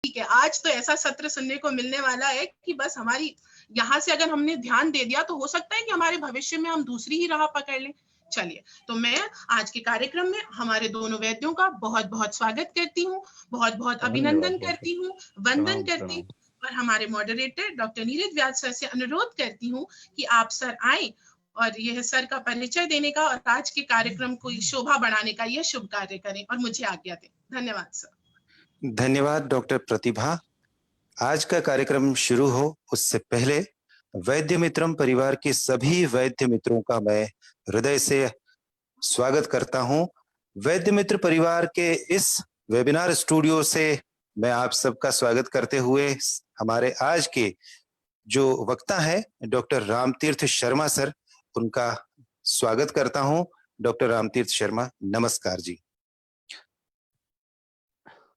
ठीक है, आज तो ऐसा सत्र सुनने को मिलने वाला है कि बस हमारी यहाँ से अगर हमने ध्यान दे दिया तो हो सकता है कि हमारे भविष्य में हम दूसरी ही राह पकड़ लें। चलिए, तो मैं आज के कार्यक्रम में हमारे दोनों वैद्यों का बहुत-बहुत स्वागत करती हूँ, बहुत-बहुत धन्यवाद अभिनंदन डॉक्टर। करती हूँ, वंदन प्रणाम करती प्रणाम। हूँ और हमारे मॉडरेटर डॉक्टर नीरज व्यास सर से अनुरोध करती हूँ कि आप सर आएँ और यह सर का परिचय देने का और आज के कार्यक्रम को शोभा बढ़ाने का यह शुभ कार्य करें और मुझे आज्ञा दें। धन्यवाद सर। धन्यवाद डॉक्टर प्रतिभा। आज का कार्यक्रम शुरू हो उससे पहले वैद्य मित्रम परिवार के सभी वैद्य मित्रों का मैं हृदय से स्वागत करता हूं। वैद्य मित्र परिवार के इस वेबिनार स्टूडियो से मैं आप सबका स्वागत करते हुए हमारे आज के जो वक्ता है डॉक्टर रामतीर्थ शर्मा सर, उनका स्वागत करता हूं। डॉक्टर रामतीर्थ शर्मा, नमस्कार जी।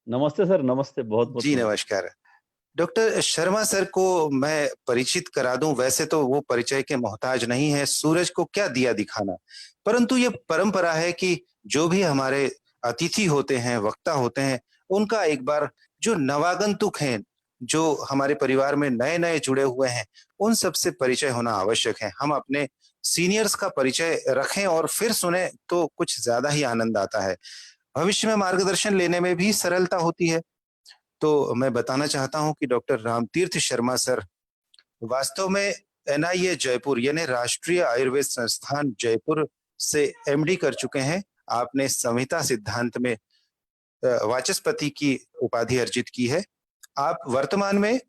नमस्ते सर, नमस्ते, बहुत बहुत जी नमस्कार। डॉक्टर शर्मा सर को मैं परिचित करा दूं, वैसे तो वो परिचय के मोहताज नहीं है, सूरज को क्या दिया दिखाना, परंतु ये परंपरा है कि जो भी हमारे अतिथि होते हैं, वक्ता होते हैं, उनका एक बार जो नवागंतुक हैं, जो हमारे परिवार में नए-नए जुड़े हुए हैं, उन सबसे परिचय होना आवश्यक है। हम अपने सीनियर्स का परिचय रखें और फिर सुने तो कुछ ज्यादा ही आनंद आता है। भविष्य में मार्गदर्शन लेने में भी सरलता होती है। तो मैं बताना चाहता हूं कि डॉक्टर रामतीर्थ शर्मा सर वास्तव में एनआईए जयपुर यानी राष्ट्रीय आयुर्वेद संस्थान जयपुर से एमडी कर चुके हैं। आपने संहिता सिद्धांत में वाचस्पति की उपाधि अर्जित की है। आप वर्तमान में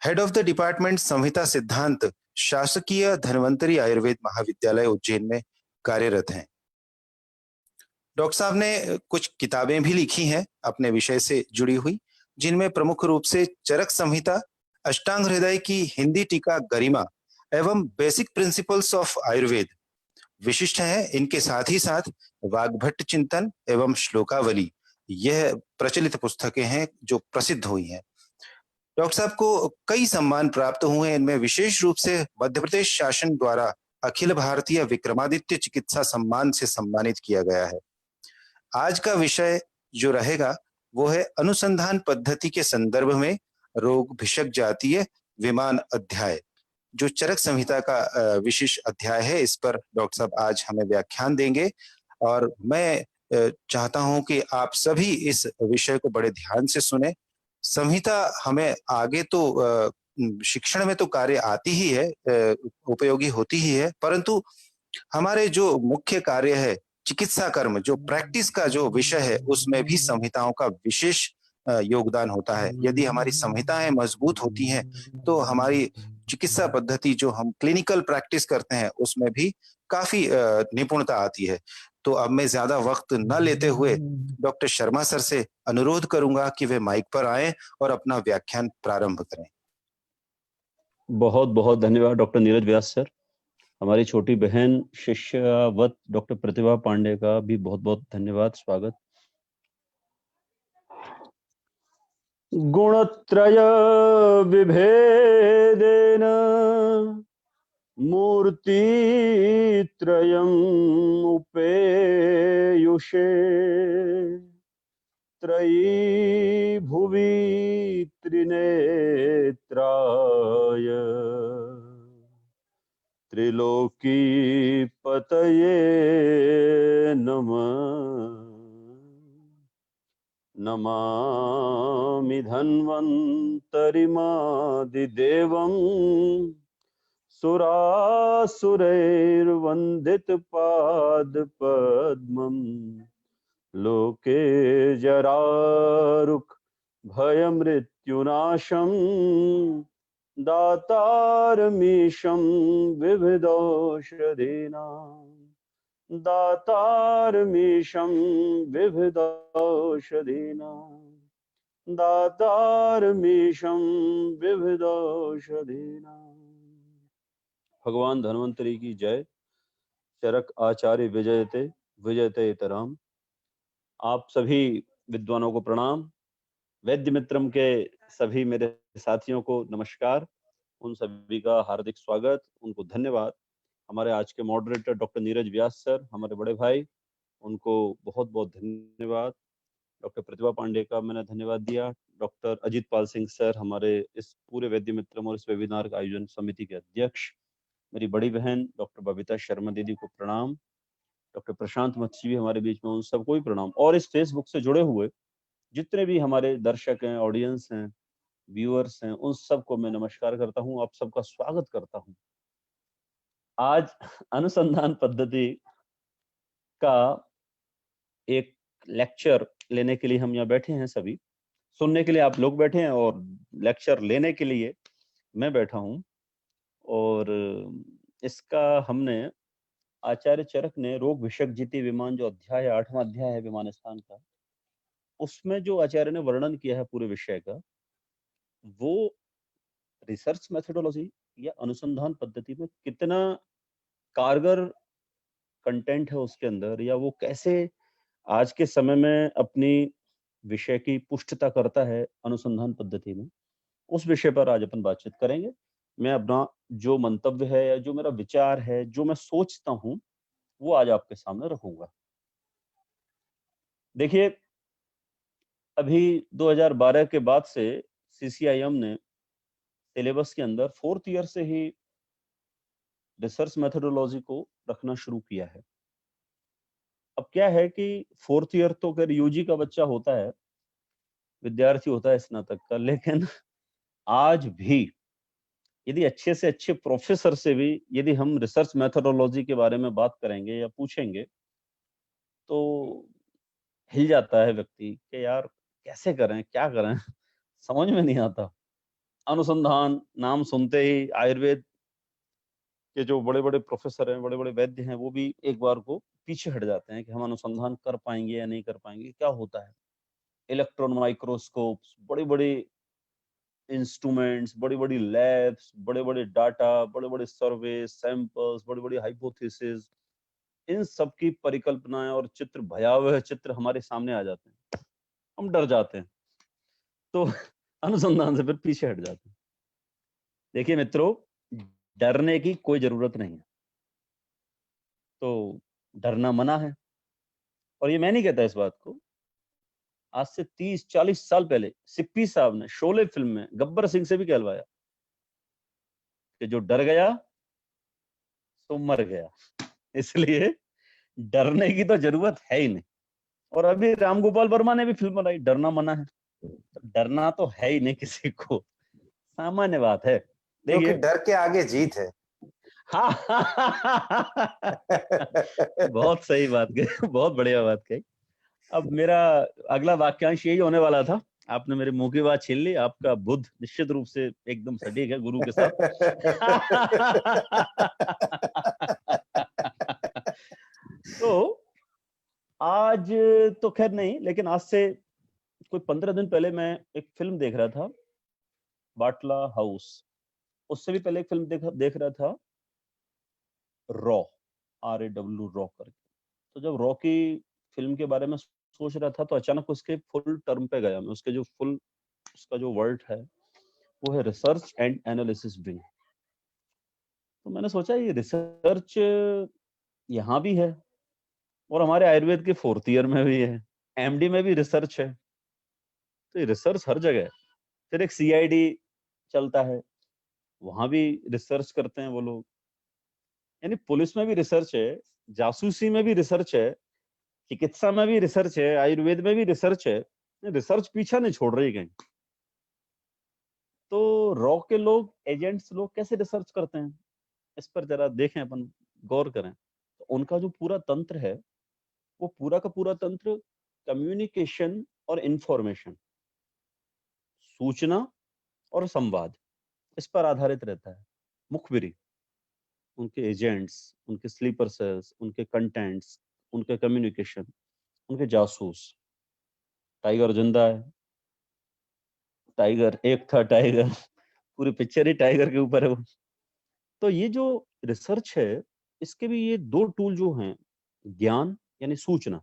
हेड ऑफ द डिपार्टमेंट संहिता सिद्धांत, शासकीय धन्वंतरी आयुर्वेद महाविद्यालय उज्जैन में कार्यरत हैं। डॉक्टर साहब ने कुछ किताबें भी लिखी हैं अपने विषय से जुड़ी हुई, जिनमें प्रमुख रूप से चरक संहिता, अष्टांग हृदय की हिंदी टीका गरिमा एवं बेसिक प्रिंसिपल्स ऑफ आयुर्वेद विशिष्ट है। इनके साथ ही साथ वाग्भट चिंतन एवं श्लोकावली, यह प्रचलित पुस्तकें हैं जो प्रसिद्ध हुई हैं। डॉक्टर साहब को कई सम्मान प्राप्त हुए हैं। इनमें विशेष रूप से मध्य प्रदेश शासन द्वारा अखिल भारतीय विक्रमादित्य चिकित्सा सम्मान से सम्मानित किया गया है। आज का विषय जो रहेगा वो है अनुसंधान पद्धति के संदर्भ में रोग भिषक जातीय विमान अध्याय, जो चरक संहिता का विशेष अध्याय है। इस पर डॉक्टर साहब आज हमें व्याख्यान देंगे और मैं चाहता हूं कि आप सभी इस विषय को बड़े ध्यान से सुने। संहिता हमें आगे तो शिक्षण में तो कार्य आती ही है, उपयोगी होती ही है, परंतु हमारे जो मुख्य कार्य है चिकित्सा कर्म, जो प्रैक्टिस का जो विषय है, उसमें भी संहिताओं का विशेष योगदान होता है। यदि हमारी संहिताएं मजबूत होती हैं तो हमारी चिकित्सा पद्धति जो हम क्लिनिकल प्रैक्टिस करते हैं उसमें भी काफी निपुणता आती है। तो अब मैं ज्यादा वक्त न लेते हुए डॉक्टर शर्मा सर से अनुरोध करूंगा कि वे माइक पर आएं और अपना व्याख्यान प्रारंभ करें। बहुत बहुत धन्यवाद डॉक्टर नीरज व्यास सर। हमारी छोटी बहन शिष्यवत डॉक्टर प्रतिभा पांडे का भी बहुत बहुत धन्यवाद, स्वागत। गुणत्रय विभेदेन मूर्तित्रयम् उपेयुषे त्रयी भुवि त्रिनेत्राय त्रिलोकी पतये नमः। नमामि धन्वन्तरिमादिदेवं सुरासुरैर्वन्दितपादपद्मं लोके जरारुक् भयमृत्युनाशं दातारमीशं विविधौषधीनां, दातारमीशं विविधौषधीनां, दातारमीशं विविधौषधीनां। भगवान धन्वंतरी की जय। चरक आचार्य विजयते विजयते इतराम। आप सभी विद्वानों को प्रणाम। वैद्य मित्रम के सभी मेरे साथियों को नमस्कार। उन सभी का हार्दिक स्वागत, उनको धन्यवाद। हमारे आज के मॉडरेटर डॉक्टर नीरज व्यास सर, हमारे बड़े भाई, उनको बहुत बहुत धन्यवाद। डॉक्टर प्रतिभा पांडे का मैंने धन्यवाद दिया, डॉक्टर अजीत पाल सिंह सर, हमारे इस पूरे वैद्य मित्रम और इस वेबिनार का आयोजन समिति के अध्यक्ष, मेरी बड़ी बहन डॉक्टर बबीता शर्मा दीदी को प्रणाम, डॉक्टर प्रशांत मच्छी भी हमारे बीच में, उन सबको भी प्रणाम, और इस फेसबुक से जुड़े हुए जितने भी हमारे दर्शक हैं, ऑडियंस हैं, व्यूअर्स हैं, उन सबको मैं नमस्कार करता हूं, आप सबका स्वागत करता हूं। आज अनुसंधान पद्धति का एक लेक्चर लेने के लिए हम यहाँ बैठे हैं, सभी सुनने के लिए आप लोग बैठे हैं और लेक्चर लेने के लिए मैं बैठा हूं। और इसका हमने आचार्य चरक ने रोग विषयक जीति विमान, जो अध्याय 8वां अध्याय है विमान स्थान का, उसमें जो आचार्य ने वर्णन किया है पूरे विषय का, वो रिसर्च मेथोडोलॉजी या अनुसंधान पद्धति में कितना कारगर कंटेंट है उसके अंदर, या वो कैसे आज के समय में अपनी विषय की पुष्टता करता है अनुसंधान पद्धति में, उस विषय पर आज अपन बातचीत करेंगे। मैं अपना जो मंतव्य है या जो मेरा विचार है, जो मैं सोचता हूं, वो आज आपके सामने रखूंगा। देखिए, अभी 2012 के बाद से CCIM ने सिलेबस के अंदर 4th ईयर से ही रिसर्च मेथोडोलॉजी को रखना शुरू किया है। अब क्या है कि 4th ईयर तो अगर यूजी का बच्चा होता है, विद्यार्थी होता है स्नातक का, लेकिन आज भी यदि अच्छे से अच्छे प्रोफेसर से भी यदि हम रिसर्च मेथोडोलॉजी के बारे में बात करेंगे या पूछेंगे, तो हिल जाता है व्यक्ति कि यार कैसे करें, क्या करें, समझ में नहीं आता। अनुसंधान नाम सुनते ही आयुर्वेद के जो बड़े बड़े प्रोफेसर हैं, बड़े बड़े वैद्य हैं, वो भी एक बार को पीछे हट जाते हैं कि हम अनुसंधान कर पाएंगे या नहीं कर पाएंगे, क्या होता है। इलेक्ट्रॉन माइक्रोस्कोप्स, बड़ी बड़ी इंस्ट्रूमेंट्स, बड़ी बड़ी लैब्स, बड़े बड़े डाटा, बड़े बड़े सर्वे सैंपल्स, बड़ी बड़ी हाइपोथेसिस, इन सब की परिकल्पनाएं और चित्र, भयावह चित्र हमारे सामने आ जाते हैं, हम डर जाते हैं, तो अनुसंधान से फिर पीछे हट जाते हैं। देखिए मित्रों, डरने की कोई जरूरत नहीं है, तो डरना मना है। और ये मैं नहीं कहता इस बात को, आज से 30-40 साल पहले सिप्पी साहब ने शोले फिल्म में गब्बर सिंह से भी कहलवाया कि जो डर गया तो मर गया। इसलिए डरने की तो जरूरत है ही नहीं। और अभी रामगोपाल वर्मा ने भी फिल्म बनाई, डरना मना है। तो डरना तो है ही नहीं किसी को, सामान्य बात है। क्योंकि डर के आगे जीत है। हाँ बहुत सही बात कही, बहुत बढ़िया बात कही। अब मेरा अगला वाक्यांश यही होने वाला था, आपने मेरे मुंह की बात छीन ली। आपका बुद्ध निश्चित रूप से एकदम सटीक है गुरु के साथ। तो आज तो खैर नहीं, लेकिन आज से कोई 15 दिन पहले मैं एक फिल्म देख रहा था, बाटला हाउस। उससे भी पहले एक फिल्म देख रहा था, रॉ, RAW, रॉ करके। तो जब रॉ की फिल्म के बारे में सोच रहा था, तो अचानक उसके फुल टर्म पे गया मैं। उसके जो फुल, उसका जो वर्ड है वो है रिसर्च एंड एनालिसिस विंग। तो मैंने सोचा ये रिसर्च यहाँ भी है और हमारे आयुर्वेद के 4th ईयर में भी है, MD में भी रिसर्च है, तो ये रिसर्च हर जगह है। फिर एक CID चलता है, वहां भी रिसर्च करते हैं वो लोग, यानी पुलिस में भी रिसर्च है, जासूसी में भी रिसर्च है, चिकित्सा में भी रिसर्च है, आयुर्वेद में भी रिसर्च है। रिसर्च पीछा नहीं छोड़ रही कहीं। तो रॉ के लोग, एजेंट्स लोग कैसे रिसर्च करते हैं, इस पर जरा देखें, अपन गौर करें। तो उनका जो पूरा तंत्र है, वो पूरा का पूरा तंत्र कम्युनिकेशन और इंफॉर्मेशन, सूचना और संवाद, इस पर आधारित रहता है। मुखबिरी, उनके एजेंट्स, उनके स्लीपर सेल्स, उनके कंटेंट्स, उनके कम्युनिकेशन, उनके जासूस। टाइगर जिंदा है, टाइगर एक था टाइगर, पूरी पिक्चर ही टाइगर के ऊपर है वो। तो ये जो रिसर्च है, इसके भी ये 2 टूल जो हैं, ज्ञान यानी सूचना,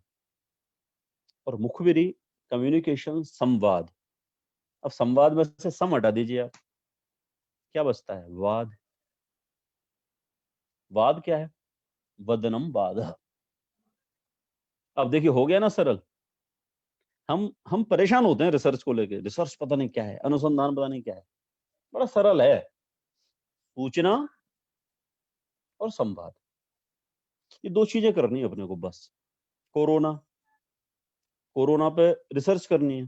और मुखबिरी, कम्युनिकेशन, संवाद। अब संवाद में से सम हटा दीजिए आप, क्या बचता है, वाद। वाद क्या है, वदनम वाद। अब देखिए हो गया ना सरल। हम परेशान होते हैं रिसर्च को लेके, रिसर्च पता नहीं क्या है, अनुसंधान पता नहीं क्या है। बड़ा सरल है, सूचना और संवाद, ये दो चीजें करनी है अपने को बस। कोरोना कोरोना पे रिसर्च करनी है,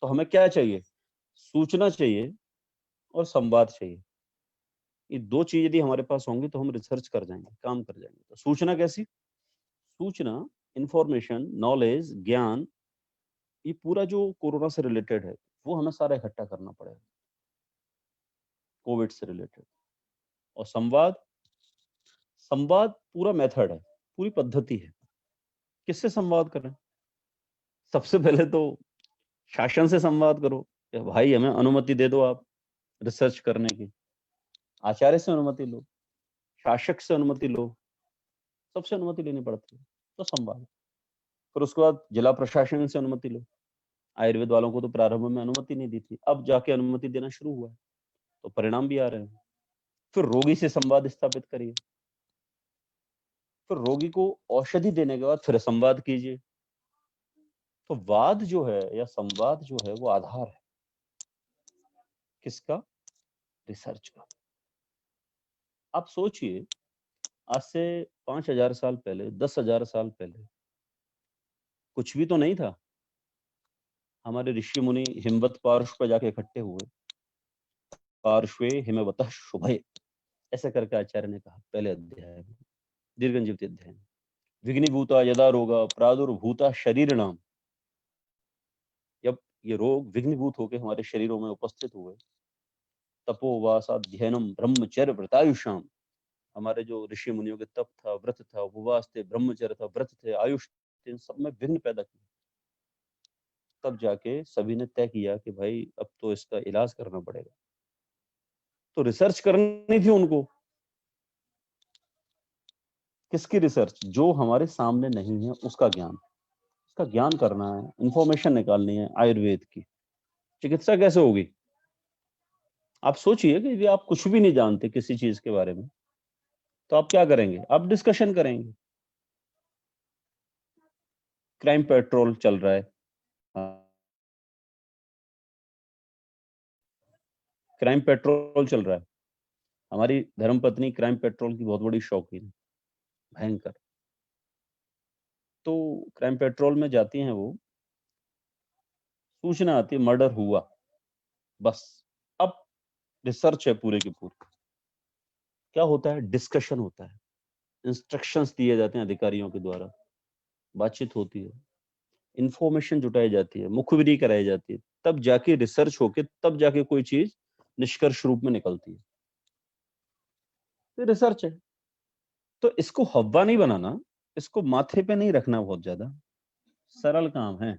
तो हमें क्या चाहिए? सूचना चाहिए और संवाद चाहिए। ये दो चीज यदि हमारे पास होंगी तो हम रिसर्च कर जाएंगे, काम कर जाएंगे। तो सूचना कैसी? सूचना, इंफॉर्मेशन, नॉलेज, ज्ञान, ये पूरा जो कोरोना से रिलेटेड है वो हमें सारा इकट्ठा करना पड़ेगा, कोविड से रिलेटेड। और संवाद, संवाद पूरा मेथड है, पूरी पद्धति है। किससे संवाद करें? सबसे पहले तो शासन से संवाद करो कि भाई हमें अनुमति दे दो आप रिसर्च करने की। आचार्य से अनुमति लो, शासक से अनुमति लो, सबसे अनुमति लेनी पड़ती है, तो संवाद। फिर उसके बाद जिला प्रशासन से अनुमति लो। आयुर्वेद वालों को तो प्रारंभ में अनुमति नहीं दी थी, अब जाके अनुमति देना शुरू हुआ है, तो परिणाम भी आ रहे हैं। फिर रोगी से संवाद स्थापित करिए, फिर रोगी को औषधि देने के बाद फिर संवाद कीजिए। तो वाद जो है या संवाद जो है वो आधार है किसका? रिसर्च का। आप सोचिए, आज से 5,000 साल पहले, 10,000 साल पहले कुछ भी तो नहीं था। हमारे ऋषि मुनि हिमवत पार्श्व पर जाके इकट्ठे हुए, पार्श्वे हिमवतः शुभे, ऐसे करके आचार्य ने कहा पहले अध्याय में, दीर्घंजीवति अध्याय में। विघ्नीभूता यदा रोगा प्रादुर्भूता शरीरणाम, जब ये रोग विघ्नीभूत होकर हमारे शरीरों में उपस्थित हुए, तपोवासाध्ययनम ब्रह्मचर्य व्रतायुषाम, हमारे जो ऋषि मुनियों के तप था, व्रत था, उपवास थे, ब्रह्मचर्य था, व्रत थे, आयुष थे, इन सब में विघ्न पैदा किया। तब जाके सभी ने तय किया कि भाई अब तो इसका इलाज करना पड़ेगा। तो रिसर्च करनी थी उनको। किसकी रिसर्च? जो हमारे सामने नहीं है उसका ज्ञान, उसका ज्ञान करना है, इंफॉर्मेशन निकालनी है आयुर्वेद की। चिकित्सा कैसे होगी? आप सोचिए कि यदि आप कुछ भी नहीं जानते किसी चीज के बारे में, तो आप क्या करेंगे? आप डिस्कशन करेंगे। क्राइम पेट्रोल चल रहा है, क्राइम पेट्रोल चल रहा है। हमारी धर्मपत्नी क्राइम पेट्रोल की बहुत बड़ी शौकीन है, भयंकर। तो क्राइम पेट्रोल में जाती हैं वो, सूचना आती है मर्डर हुआ, बस अब रिसर्च है पूरे की पूरी। क्या होता है? डिस्कशन होता है, इंस्ट्रक्शंस दिए जाते हैं अधिकारियों के द्वारा, बातचीत होती है, इंफॉर्मेशन जुटाई जाती है, मुखबिरी कराई जाती है, तब जाके रिसर्च होके तब जाके कोई चीज निष्कर्ष रूप में निकलती है। तो रिसर्च है। तो इसको हवा नहीं बनाना, इसको माथे पे नहीं रखना, बहुत ज्यादा सरल काम है।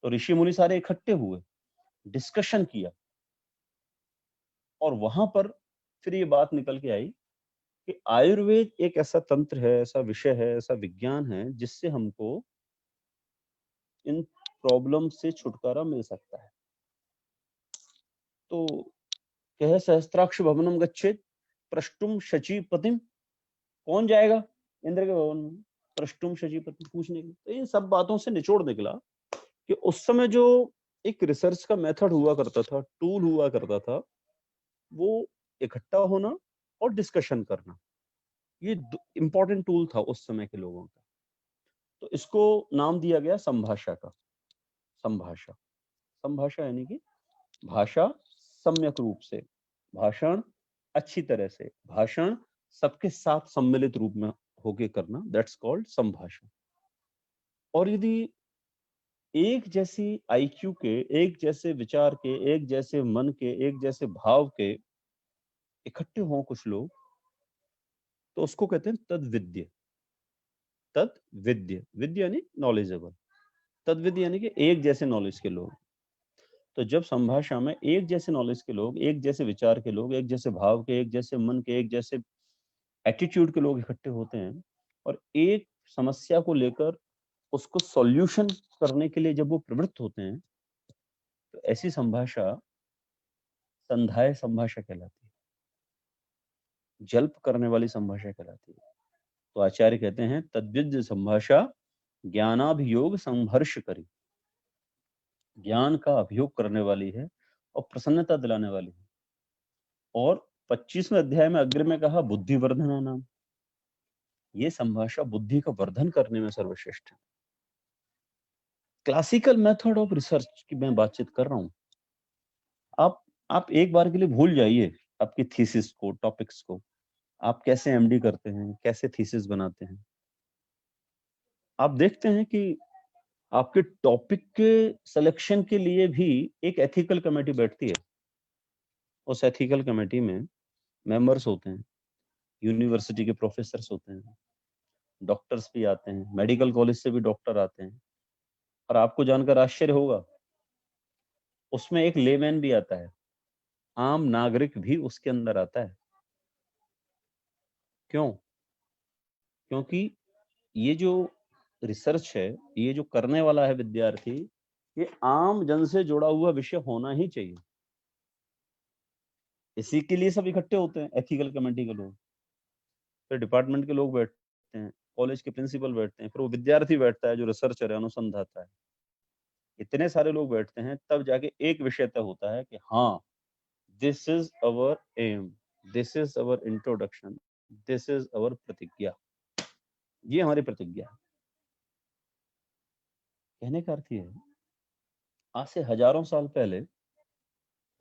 तो ऋषि मुनि सारे इकट्ठे हुए, डिस्कशन किया, और वहां पर फिर ये बात निकल के आई कि आयुर्वेद एक ऐसा तंत्र है, ऐसा विषय है, ऐसा विज्ञान है जिससे हमको इन प्रॉब्लम से छुटकारा मिल सकता है। तो कह सहस्त्राक्ष भवनम गच्छेत प्रष्टुम शचीपतिम, कौन जाएगा इंद्र के भवन में प्रष्टुम शचीपतिम पूछने के? तो इन सब बातों से निचोड़ निकला कि उस समय जो एक रिसर्च का मेथड हुआ करता था, टूल हुआ करता था, वो इकट्ठा होना और डिस्कशन करना, ये इंपॉर्टेंट टूल था उस समय के लोगों का। तो इसको नाम दिया गया संभाषा का। संभाषा, संभाषा यानी कि भाषा सम्यक रूप से, भाषण अच्छी तरह से, भाषण सबके साथ सम्मिलित रूप में होके करना, दैट्स कॉल्ड संभाषण। और यदि एक जैसी आईक्यू के, एक जैसे विचार के, एक जैसे मन के, एक जैसे भाव के इकट्ठे हों कुछ लोग, तो उसको कहते हैं तद्विद्य। तद्विद्य, विद्य यानी नॉलेजेबल, तद्विद्य यानी कि एक जैसे नॉलेज के लोग। तो जब संभाषा में एक जैसे नॉलेज के लोग, एक जैसे विचार के लोग, एक जैसे भाव के, एक जैसे मन के, एक जैसे एटीट्यूड के लोग इकट्ठे होते हैं और एक समस्या को लेकर उसको सॉल्यूशन करने के लिए जब वो प्रवृत्त होते हैं, तो ऐसी संभाषा संधाय संभाषा कहलाती है, जल्प करने वाली संभाषा कहलाती है। तो आचार्य कहते हैं तद्विद्य संभाषा ज्ञानाभियोग संहर्ष करी, ज्ञान का अभियोग करने वाली है और प्रसन्नता दिलाने वाली है। और 25वें अध्याय में अग्र में कहा बुद्धिवर्धना नाम, ये संभाषा बुद्धि का वर्धन करने में सर्वश्रेष्ठ है। क्लासिकल मेथड ऑफ रिसर्च की मैं बातचीत कर रहा हूं। आप एक बार के लिए भूल जाइए आपकी थीसिस को, टॉपिक्स को, आप कैसे एमडी करते हैं, कैसे थीसिस बनाते हैं। आप देखते हैं कि आपके टॉपिक के सिलेक्शन के लिए भी एक एथिकल कमेटी बैठती है। उस एथिकल कमेटी में मेंबर्स होते हैं, यूनिवर्सिटी के प्रोफेसर्स होते हैं, डॉक्टर्स भी आते हैं, मेडिकल कॉलेज से भी डॉक्टर आते हैं। और आपको जानकर आश्चर्य होगा, उसमें एक लेमैन भी आता है, आम नागरिक भी उसके अंदर आता है। क्यों? क्योंकि ये जो रिसर्च है, ये जो करने वाला है विद्यार्थी, ये आम जन से जुड़ा हुआ विषय होना ही चाहिए। इसी के लिए सब इकट्ठे होते हैं, एथिकल कमेटी के लोग, फिर डिपार्टमेंट के लोग बैठते हैं, कॉलेज के प्रिंसिपल बैठते हैं, फिर वो विद्यार्थी बैठता है जो रिसर्चर है, अनुसंधाता है। इतने सारे लोग बैठते हैं, तब जाके एक विषय तय होता है कि हाँ, this is our aim, this is our introduction, this is our प्रतिज्ञा, ये हमारी प्रतिज्ञा है। कहने का अर्थ ये है, आज से हजारों साल पहले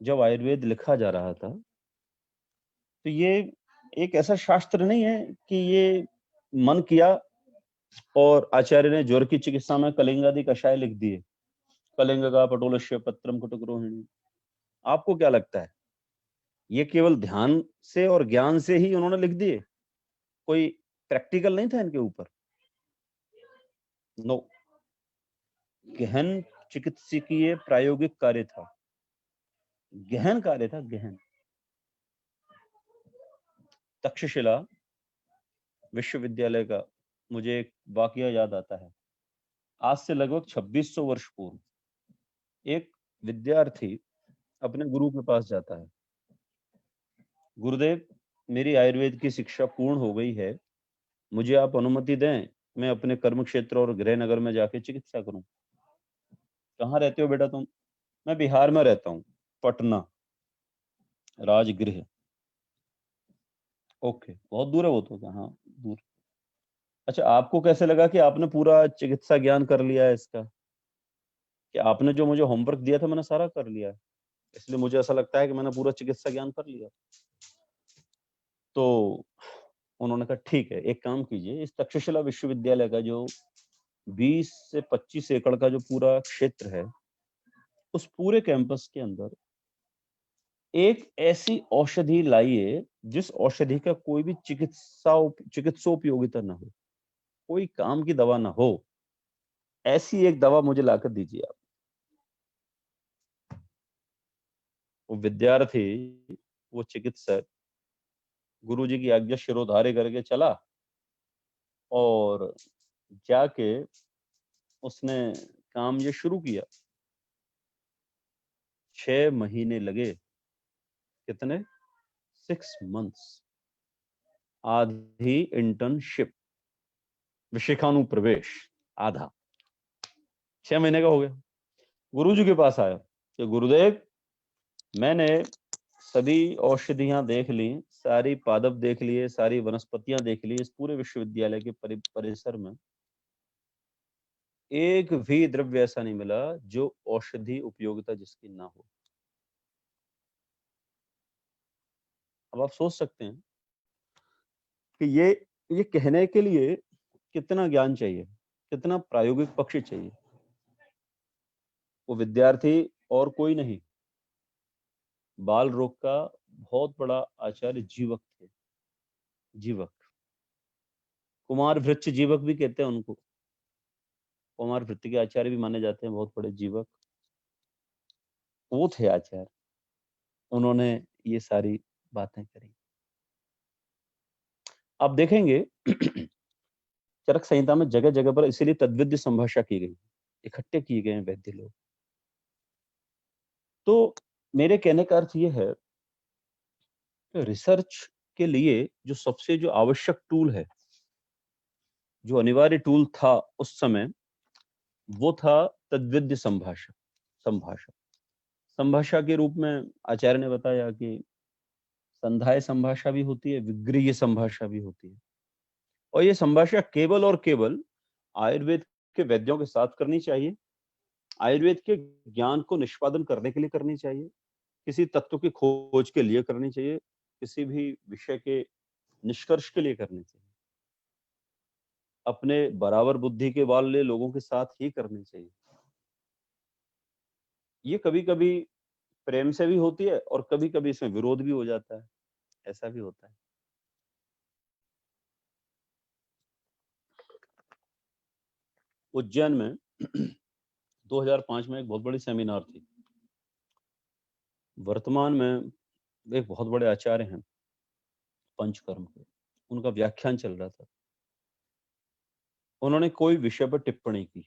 जब आयुर्वेद लिखा जा रहा था, तो ये एक ऐसा शास्त्र नहीं है कि ये मन किया और आचार्य ने ज्वर की चिकित्सा में कलिंगादि कषाय लिख दिए, कलिंगा पटोलस्य पत्रम कुटुकरोहिणी। आपको क्या लगता है, ये केवल ध्यान से और ज्ञान से ही उन्होंने लिख दिए? कोई प्रैक्टिकल नहीं था इनके ऊपर? नो, गहन चिकित्सकीय प्रायोगिक कार्य था, गहन कार्य था, गहन। तक्षशिला विश्वविद्यालय का मुझे एक वाकया याद आता है। आज से लगभग 2600 वर्ष पूर्व एक विद्यार्थी अपने गुरु के पास जाता है, गुरुदेव, मेरी आयुर्वेद की शिक्षा पूर्ण हो गई है, मुझे आप अनुमति दें, मैं अपने कर्म क्षेत्र और गृह नगर में जाके चिकित्सा करूं। कहाँ रहते हो बेटा तुम? मैं बिहार में रहता हूँ, पटना राजगृह। ओके, बहुत दूर है वो तो? हाँ, दूर। अच्छा, आपको कैसे लगा कि आपने पूरा चिकित्सा ज्ञान कर लिया है इसका? कि आपने जो मुझे होमवर्क दिया था मैंने सारा कर लिया है, इसलिए मुझे ऐसा लगता है कि मैंने पूरा चिकित्सा ज्ञान कर लिया। तो उन्होंने कहा ठीक है, एक काम कीजिए, इस तक्षशिला विश्वविद्यालय का जो 20 से 25 एकड़ का जो पूरा क्षेत्र है, उस पूरे कैंपस के अंदर एक ऐसी औषधि लाइए जिस औषधि का कोई भी चिकित्सोपयोगिता न हो, कोई काम की दवा ना हो, ऐसी एक दवा मुझे लाकर दीजिए आप। वो विद्यार्थी, वो चिकित्सक गुरुजी की आज्ञा शिरोधार्य करके चला और जाके उसने काम ये शुरू किया। 6 महीने लगे। कितने? 6 months। आधी इंटर्नशिप, विशिखानुप्रवेश आधा, 6 महीने का हो गया। गुरुजी के पास आया कि गुरुदेव, मैंने सभी औषधियां देख ली, सारी पादप देख लिए, सारी वनस्पतियां देख ली, इस पूरे विश्वविद्यालय के परिसर में एक भी द्रव्य ऐसा नहीं मिला जो औषधि उपयोगिता जिसकी ना हो। अब आप सोच सकते हैं कि ये कहने के लिए कितना ज्ञान चाहिए, कितना प्रायोगिक पक्ष चाहिए। वो विद्यार्थी और कोई नहीं, बाल रोग का बहुत बड़ा आचार्य जीवक थे। जीवक, कुमार वृक्ष जीवक भी कहते हैं उनको। कुमार वृत्ति के आचार्य भी माने जाते हैं, बहुत बड़े जीवक वो थे आचार्य। उन्होंने ये सारी बातें करी। आप देखेंगे चरक संहिता में जगह जगह पर इसीलिए तद्विद्य संभाषा की गई, इकट्ठे किए गए वैद्य लोग। तो मेरे कहने का अर्थ ये है कि रिसर्च के लिए जो सबसे जो आवश्यक टूल है जो अनिवार्य टूल था उस समय, वो था तद्विद्य संभाषा। संभाषा संभाषा के रूप में आचार्य ने बताया कि संधाय संभाषा भी होती है, विग्रह संभाषा भी होती है, और ये संभाषा केवल और केवल आयुर्वेद के वैद्यों के साथ करनी चाहिए, आयुर्वेद के ज्ञान को निष्पादन करने के लिए करनी चाहिए, किसी तत्व की खोज के लिए करनी चाहिए, किसी भी विषय के निष्कर्ष के लिए करनी चाहिए, अपने बराबर बुद्धि के वाले लोगों के साथ ही करनी चाहिए। ये कभी-कभी प्रेम से भी होती है और कभी-कभी इसमें विरोध भी हो जाता है, ऐसा भी होता है। उज्जैन में 2005 में एक बहुत बड़ी सेमिनार थी। वर्तमान में एक बहुत बड़े आचार्य हैं पंचकर्म के, उनका व्याख्यान चल रहा था। उन्होंने कोई विषय पर टिप्पणी की,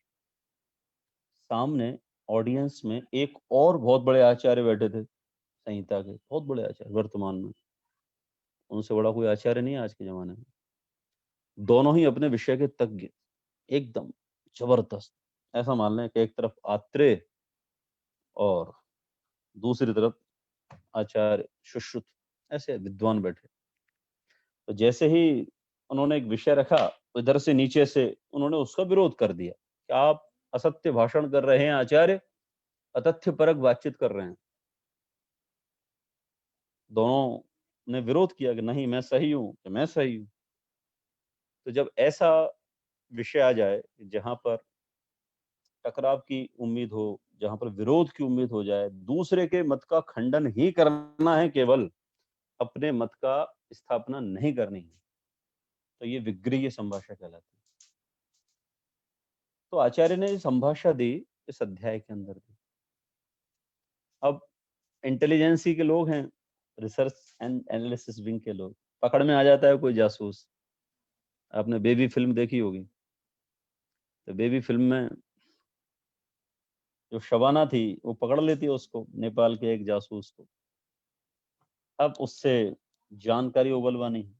सामने ऑडियंस में एक और बहुत बड़े आचार्य बैठे थे, संहिता के बहुत बड़े आचार्य वर्तमान में, उनसे बड़ा कोई आचार्य नहीं है आज के जमाने में। दोनों ही अपने विषय के तज्ञ, एकदम जबरदस्त। ऐसा मान लें कि एक तरफ आत्रेय और दूसरी तरफ आचार्य सुश्रुत, ऐसे विद्वान बैठे। तो जैसे ही उन्होंने एक विषय रखा, इधर से नीचे से उन्होंने उसका विरोध कर दिया कि आप असत्य भाषण कर रहे हैं आचार्य, अतथ्य परक बातचीत कर रहे हैं। दोनों ने विरोध किया कि नहीं मैं सही हूं, कि मैं सही हूं। तो जब ऐसा विषय आ जाए जहां पर टकराव की उम्मीद हो, जहां पर विरोध की उम्मीद हो जाए, दूसरे के मत का खंडन ही करना है, केवल अपने मत का स्थापना नहीं करनी है, तो ये विग्रह संभाषा कहलाती है। तो आचार्य ने संभाषा दी इस अध्याय के अंदर दी। अब इंटेलिजेंसी के लोग हैं, रिसर्च एंड एनालिसिस विंग के लोग, पकड़ में आ जाता है कोई जासूस। आपने बेबी फिल्म देखी होगी, तो बेबी फिल्म में जो शबाना थी वो पकड़ लेती है उसको, नेपाल के एक जासूस को। अब उससे जानकारी उगलवानी है,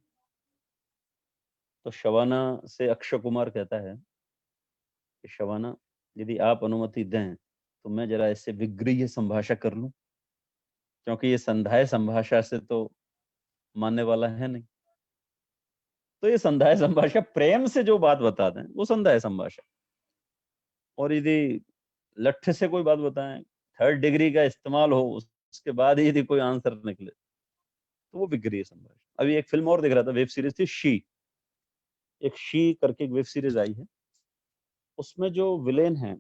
तो शबाना से अक्षय कुमार कहता है कि शबाना यदि आप अनुमति दें तो मैं जरा इससे विग्रह संभाषा कर लूं, क्योंकि ये संधाय संभाषा से तो मानने वाला है नहीं। तो ये संधाय संभाषा प्रेम से जो बात बता दें वो संधाय संभाषा, और यदि लट्ठे से कोई बात बताएं, थर्ड डिग्री का इस्तेमाल हो, उसके बाद ही यदि कोई आंसर निकले, तो वो विग्रह संभाषा। अभी एक फिल्म और देख रहा था, वेब सीरीज थी शी, एक शी करके एक वेब सीरीज आई है, उसमें जो विलेन है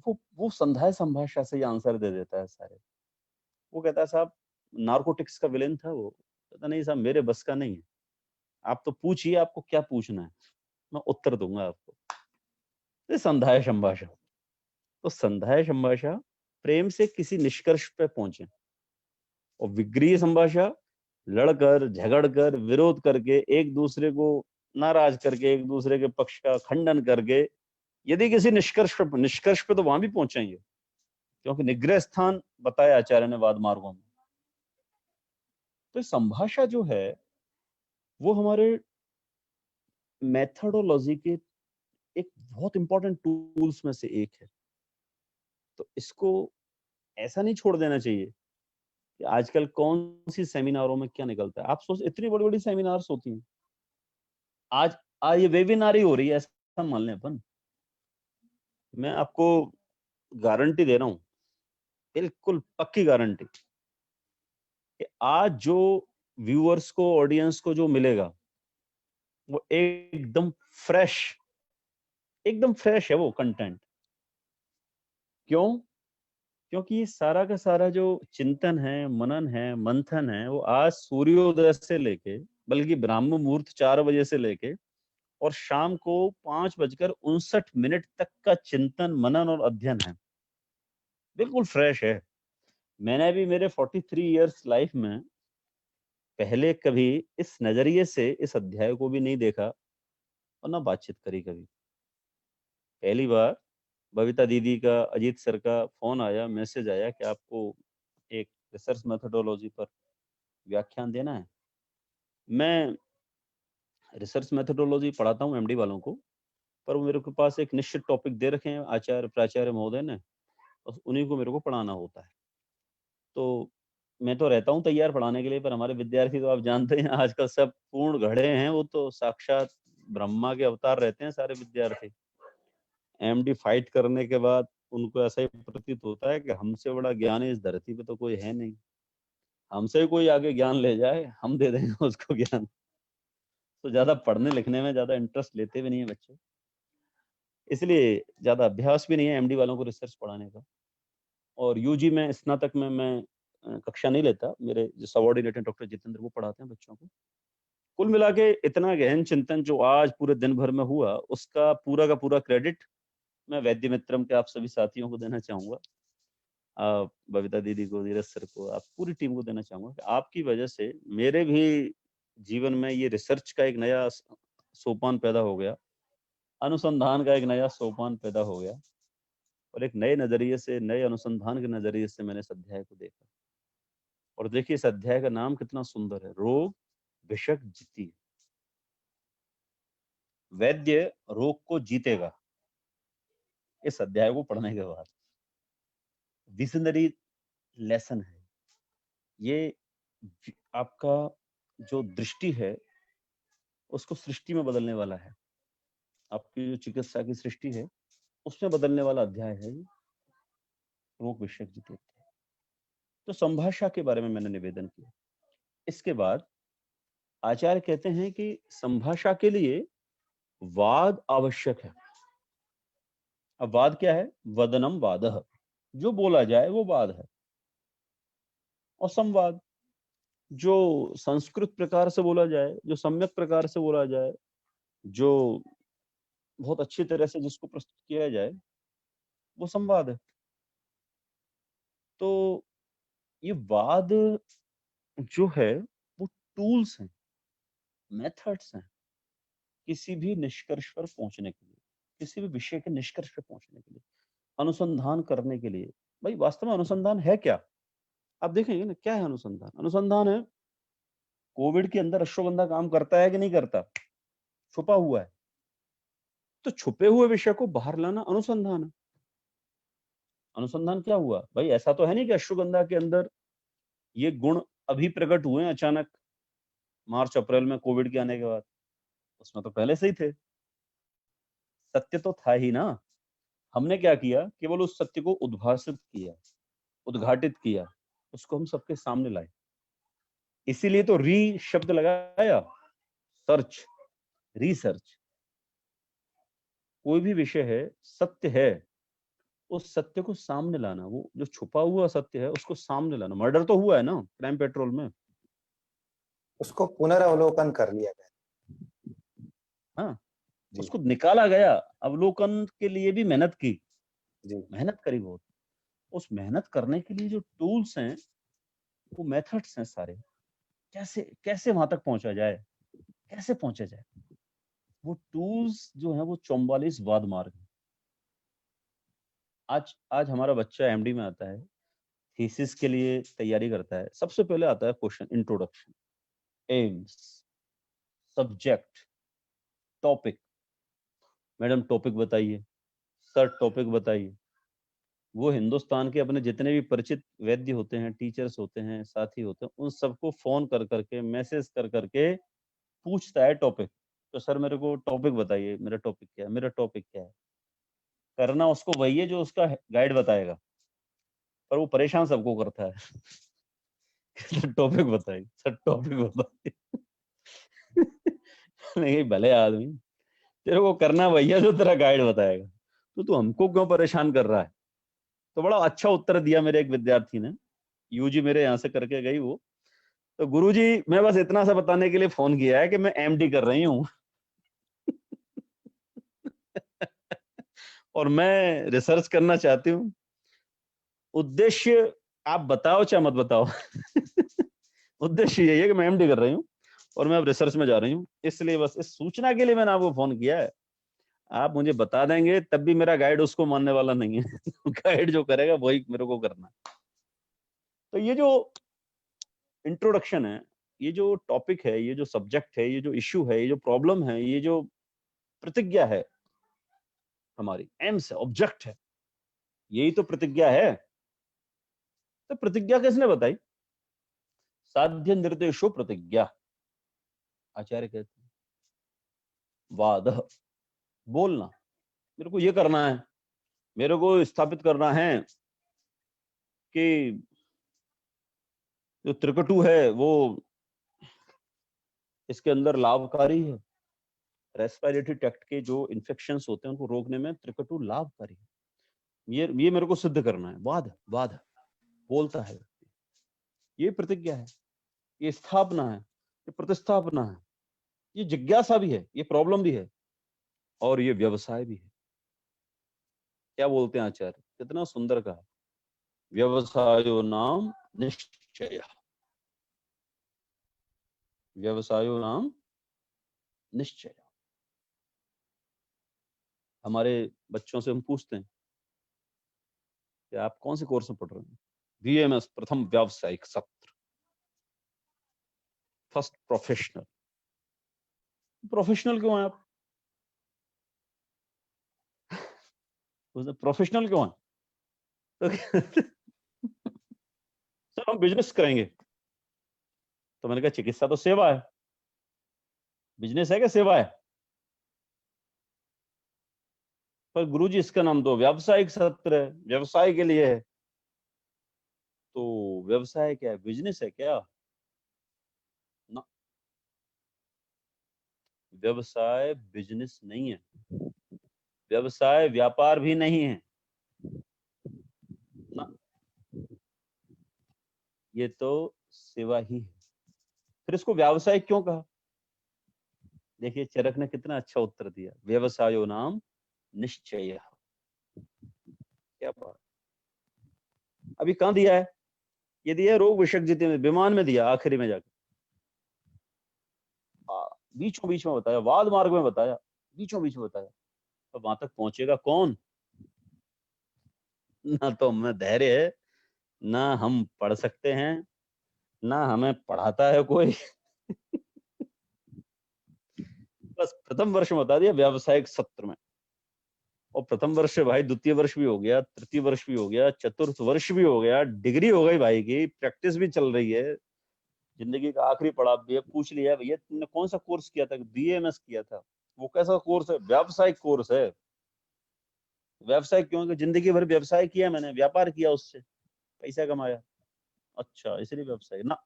वो संधाय संभाषा से ही आंसर दे देता है सारे। वो कहता है साहब नार्कोटिक्स का विलेन था वो, कहता नहीं साहब मेरे बस का नहीं है, आप तो पूछिए आपको क्या पूछना है, मैं उत्तर दूंगा आपको। ये संधाय संभाषा। तो संधाय संभाषा प्रेम से किसी निष्कर्ष पे पहुंचे, और विग्रह संभाषा लड़कर झगड़कर विरोध करके एक दूसरे को नाराज करके एक दूसरे के पक्ष का खंडन करके यदि किसी निष्कर्ष पे तो वहां भी पहुंचेंगे, क्योंकि निग्रह स्थान बताया आचार्य ने वाद मार्गों में। तो संभाषा जो है वो हमारे मेथोडोलॉजी के एक बहुत इंपॉर्टेंट टूल्स में से एक है। तो इसको ऐसा नहीं छोड़ देना चाहिए कि आजकल कौन सी सेमिनारों में क्या निकलता है। आप सोच, इतनी बड़ी बड़ी सेमिनार्स होती हैं, आज ये वेबिनार ही हो रही है, ऐसा मान लें अपन। मैं आपको गारंटी दे रहा हूं, बिल्कुल पक्की गारंटी, कि आज जो व्यूअर्स को, ऑडियंस को जो मिलेगा वो एकदम फ्रेश है वो कंटेंट। क्यों? क्योंकि ये सारा का सारा जो चिंतन है, मनन है, मंथन है, वो आज सूर्योदय से लेके, बल्कि ब्राह्म मुहूर्त 4 बजे से लेके और शाम को 5:59 तक का चिंतन, मनन और अध्ययन है, बिल्कुल फ्रेश है। मैंने भी मेरे 43 इयर्स लाइफ में पहले कभी इस नजरिए से इस अध्याय को भी नहीं देखा और ना बातचीत करी कभी। पहली बार बबीता दीदी का, अजीत सर का फोन आया, मैसेज आया कि आपको एक रिसर्च मेथोडोलॉजी पर व्याख्यान देना है। मैं रिसर्च मेथोडोलॉजी पढ़ाता हूँ एमडी वालों को, पर वो मेरे के पास एक निश्चित टॉपिक दे रखे हैं आचार्य प्राचार्य महोदय ने, बस उन्हीं को मेरे को पढ़ाना होता है। तो मैं तो रहता हूँ तैयार पढ़ाने के लिए, पर हमारे विद्यार्थी तो आप जानते हैं आजकल सब पूर्ण घड़े हैं, वो तो साक्षात ब्रह्मा के अवतार रहते हैं सारे विद्यार्थी। एमडी फाइट करने के बाद उनको ऐसा ही प्रतीत होता है कि हमसे बड़ा ज्ञानी इस धरती पे तो कोई है नहीं, हमसे कोई आगे ज्ञान ले जाए हम दे देंगे उसको ज्ञान। तो ज्यादा पढ़ने लिखने में ज्यादा इंटरेस्ट लेते भी नहीं है बच्चे, इसलिए ज्यादा अभ्यास भी नहीं है एमडी वालों को रिसर्च पढ़ाने का। और यूजी में स्नातक में मैं कक्षा नहीं लेता, मेरे जो सबॉर्डिनेट हैं डॉक्टर जितेंद्र वो पढ़ाते हैं बच्चों को। कुल मिला के इतना गहन चिंतन जो आज पूरे दिन भर में हुआ, उसका पूरा का पूरा क्रेडिट मैं वैद्य मित्रम के आप सभी साथियों को देना चाहूंगा, आप बबीता दीदी को, धीरज सर को, आप पूरी टीम को देना चाहूंगा कि आपकी वजह से मेरे भी जीवन में ये रिसर्च का एक नया सोपान पैदा हो गया, अनुसंधान का एक नया सोपान पैदा हो गया, और एक नए नजरिए से, नए अनुसंधान के नजरिए से मैंने इस अध्याय को देखा। और देखिए इस अध्याय का नाम कितना सुंदर है, रोग विषक जीती। वैद्य रोग को जीतेगा। इस अध्याय को पढ़ने के बाद विजनरी लेसन है ये, आपका जो दृष्टि है उसको सृष्टि में बदलने वाला है, आपकी जो चिकित्सा की सृष्टि है उसमें बदलने वाला अध्याय है ये, रोग विषयक जीते। तो संभाषा के बारे में मैंने निवेदन किया। इसके बाद आचार्य कहते हैं कि संभाषा के लिए वाद आवश्यक है। अब वाद क्या है? वदनम वादः, जो बोला जाए वो वाद है। और संवाद, जो संस्कृत प्रकार से बोला जाए, जो सम्यक प्रकार से बोला जाए, जो बहुत अच्छी तरह से जिसको प्रस्तुत किया जाए, वो संवाद है। तो ये वाद जो है वो टूल्स हैं, मेथड्स हैं किसी भी निष्कर्ष पर पहुंचने के लिए, किसी भी विषय के निष्कर्ष पर पहुंचने के लिए, अनुसंधान करने के लिए। भाई वास्तव में अनुसंधान है क्या? आप देखेंगे ना, क्या है अनुसंधान? अनुसंधान है कोविड के अंदर अश्वगंधा काम करता है कि नहीं करता, छुपा हुआ है, तो छुपे हुए विषय को बाहर लाना अनुसंधान है। अनुसंधान क्या हुआ भाई? ऐसा तो है नहीं कि अश्वगंधा के अंदर ये गुण अभी प्रकट हुए अचानक मार्च अप्रैल में कोविड के आने के बाद, उसमें तो पहले से ही थे, सत्य तो था ही ना। हमने क्या किया? केवल उस सत्य को उद्भासित किया, उद्घाटित किया, उसको हम सबके सामने लाए। इसीलिए तो री शब्द लगाया, सर्च, रिसर्च। कोई भी विषय है, सत्य है, उस सत्य को सामने लाना, वो जो छुपा हुआ सत्य है उसको सामने लाना। मर्डर तो हुआ है ना क्राइम पेट्रोल में, उसको पुनरावलोकन कर लिया गया। हाँ, उसको निकाला गया, अवलोकन के लिए भी मेहनत की, मेहनत करी बहुत। उस मेहनत करने के लिए जो टूल्स हैं, वो मेथड्स हैं सारे, कैसे कैसे वहां तक पहुंचा जाए, कैसे पहुंचा जाए, वो टूल्स जो है वो 44 वाद मार्ग है। आज हमारा बच्चा एमडी में आता है, थीसिस के लिए तैयारी करता है, सबसे पहले आता है question, introduction, AIIMS, subject, topic. Madam topic बताइए, सर टॉपिक बताइए। वो हिंदुस्तान के अपने जितने भी परिचित वैद्य होते हैं, टीचर्स होते हैं, साथी होते हैं, उन सबको फोन कर करके, मैसेज कर करके पूछता है टॉपिक। तो सर मेरे को टॉपिक बताइए, मेरा टॉपिक क्या है, मेरा टॉपिक क्या है। करना उसको वही है जो उसका गाइड बताएगा, पर वो परेशान सबको करता है। टॉपिक बताइए सर, टॉपिक बताइए। नहीं भले आदमी, तेरे को करना वही है जो तेरा गाइड बताएगा, तो तू हमको क्यों परेशान कर रहा है? तो बड़ा अच्छा उत्तर दिया मेरे एक विद्यार्थी ने, यूजी मेरे यहाँ से करके गई वो, तो गुरुजी मैं बस इतना सा बताने के लिए फोन किया है कि मैं एमडी कर रही हूँ। और मैं रिसर्च करना चाहती हूँ। उद्देश्य आप बताओ चाहे मत बताओ, उद्देश्य यही है कि मैं एमडी कर रही हूँ और मैं अब रिसर्च में जा रही हूँ, इसलिए बस इस सूचना के लिए मैंने आपको फोन किया है। आप मुझे बता देंगे तब भी मेरा गाइड उसको मानने वाला नहीं है। गाइड जो करेगा वही मेरे को करना। तो ये जो इंट्रोडक्शन है, ये जो टॉपिक है, ये जो सब्जेक्ट है, ये जो इश्यू है, ये जो प्रॉब्लम है, ये जो प्रतिज्ञा है हमारी, एम्स है, ऑब्जेक्ट है, यही तो प्रतिज्ञा है। तो प्रतिज्ञा किसने बताई? साध्य निर्देशो प्रतिज्ञा, आचार्य कहते हैं। वाद, बोलना, मेरे को ये करना है, मेरे को स्थापित करना है कि जो त्रिकटु है वो इसके अंदर लाभकारी है। रेस्पिरेटरी ट्रैक्ट के जो इन्फेक्शंस होते हैं उनको रोकने में त्रिकटु लाभकारी है। ये मेरे को सिद्ध करना है। वाद बोलता है, ये प्रतिज्ञा है, ये स्थापना है, ये प्रतिस्थापना है, ये जिज्ञासा भी है, ये प्रॉब्लम भी है, और ये व्यवसाय भी है। क्या बोलते हैं आचार्य? कितना सुंदर कहा, व्यवसायो नाम निश्चय, व्यवसायो नाम निश्चय। हमारे बच्चों से हम पूछते हैं कि आप कौन से कोर्स में पढ़ रहे हैं? बीएमएस, प्रथम व्यावसायिक सत्र, फर्स्ट प्रोफेशनल। प्रोफेशनल क्यों है आप? प्रोफेशनल क्यों है? तो सर हम बिजनेस करेंगे। तो मैंने कहा चिकित्सा तो सेवा है, बिजनेस है क्या सेवा है? पर गुरुजी इसका नाम तो व्यावसायिक सत्र है, व्यवसाय के लिए है। तो व्यवसाय क्या है? बिजनेस है क्या? ना, व्यवसाय बिजनेस नहीं है, व्यवसाय व्यापार भी नहीं है ना, ये तो सेवा ही है। फिर इसको व्यवसाय क्यों कहा? देखिए चरक ने कितना अच्छा उत्तर दिया, व्यवसायो नाम निश्चय। क्या बात, अभी कहां दिया है? ये दिया रोग विशेषज्ञ में, विमान में दिया, आखिरी में जाकर। बीचों बीच में बताया, वाद मार्ग में बताया, बीचों बीच में बताया। तो वहां तक पहुंचेगा कौन? ना तो हमें धैर्य है, ना हम पढ़ सकते हैं, ना हमें पढ़ाता है कोई। बस प्रथम वर्ष में बता दिया व्यावसायिक सत्र में, और प्रथम वर्ष से भाई द्वितीय वर्ष भी हो गया, तृतीय वर्ष भी हो गया, चतुर्थ वर्ष भी हो गया, डिग्री हो गई भाई की, प्रैक्टिस भी चल रही है, जिंदगी का आखिरी पड़ाव भी है। पूछ लिया भैया तुमने कौन सा कोर्स किया था? बीएमएस किया था। वो कैसा कोर्स है? व्यावसायिक कोर्स है। व्यवसाय क्यों? कि जिंदगी भर व्यवसाय किया, मैंने व्यापार किया, उससे पैसा कमाया। अच्छा, इसलिए व्यवसाय ना,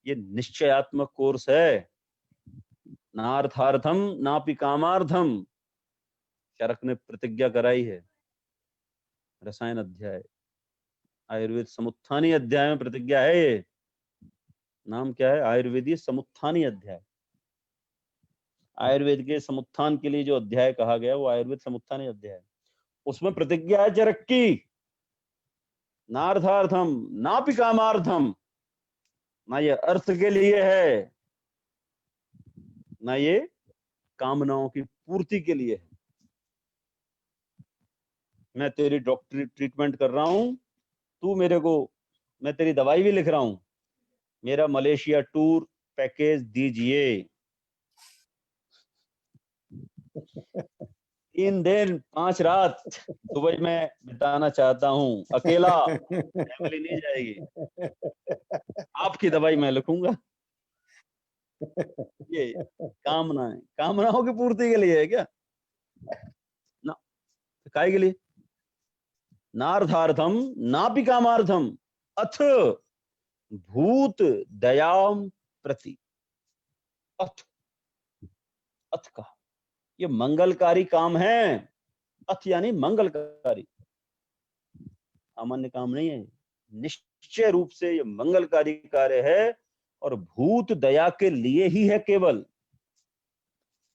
ये निश्चयात्मक कोर्स है, नार्थार्थम नापि कामार्थम। चरक ने प्रतिज्ञा कराई है। रसायन अध्याय, आयुर्वेद समुत्थानी अध्याय में प्रतिज्ञा है। ये नाम क्या है? आयुर्वेदीय समुत्थानी अध्याय। आयुर्वेद के समुत्थान के लिए जो अध्याय कहा गया वो आयुर्वेद समुत्थानी अध्याय, उसमें प्रतिज्ञा है चरक की, नार्थार्थम नापि कामार्थम, ना ये अर्थ के लिए है, ना ये कामनाओं की पूर्ति के लिए है। मैं तेरी डॉक्टरी ट्रीटमेंट कर रहा हूं, तू मेरे को, मैं तेरी दवाई भी लिख रहा हूं, मेरा मलेशिया टूर पैकेज दीजिए। 3 दिन 5 रात दुबई में बिताना चाहता हूं, अकेला, फैमिली नहीं जाएगी, आपकी दवाई मैं लिखूंगा। ये कामनाएं, कामनाओं की पूर्ति के लिए है क्या? ना, काय के लिए? नार्थार्थम नापि कामार्थम अथ भूत दयाम प्रति। अथ, अथ का ये मंगलकारी काम है। अथ यानी मंगलकारी, सामान्य काम नहीं है, निश्चय रूप से ये मंगलकारी कार्य है, और भूत दया के लिए ही है केवल।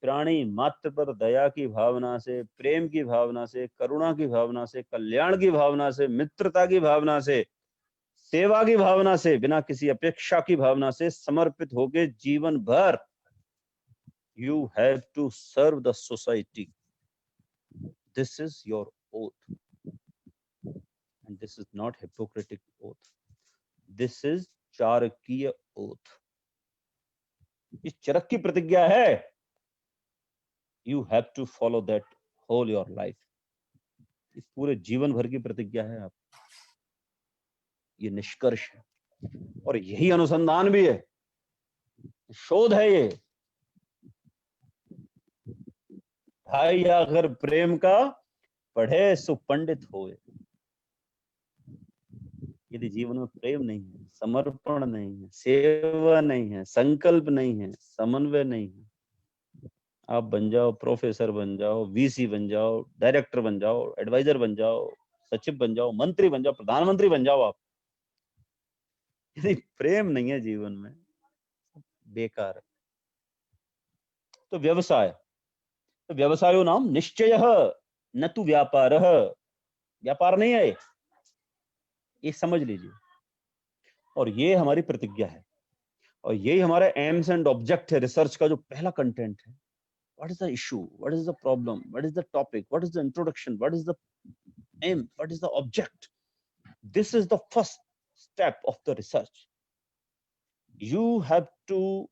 प्राणी मात्र पर दया की भावना से, प्रेम की भावना से, करुणा की भावना से, कल्याण की भावना से, मित्रता की भावना से, सेवा की भावना से, बिना किसी अपेक्षा की भावना से समर्पित होकर जीवन भर you have to serve the society. This is your oath, and this is not Hippocratic oath. This is चारकीय ओथ, इस चरक की प्रतिज्ञा है. You have to follow that whole your life. इस पूरे जीवन भर की प्रतिज्ञा है आप. ये निष्कर्ष है और यही अनुसंधान भी है, शोध है ये. भाई अगर प्रेम का पढ़े सुपंडित होए. यदि जीवन में प्रेम नहीं है, समर्पण नहीं है, सेवा नहीं है, संकल्प नहीं है, समन्वय नहीं है, आप बन जाओ प्रोफेसर, बन जाओ वीसी, बन जाओ डायरेक्टर, बन जाओ एडवाइजर, बन जाओ सचिव, बन जाओ मंत्री, बन जाओ प्रधानमंत्री, बन जाओ आप, यदि प्रेम नहीं है जीवन में, बेकार है. तो व्यवसाय, तो व्यवसायो नाम निश्चय न तु व्यापार. व्यापार नहीं है ये समझ लीजिए. और ये हमारी प्रतिज्ञा है और यही हमारा एम्स एंड ऑब्जेक्ट है रिसर्च का, जो पहला कंटेंट है. What is the issue, what is the problem, what is the topic, what is the introduction, what is the aim, what is the object. This is the first step of the research. You have to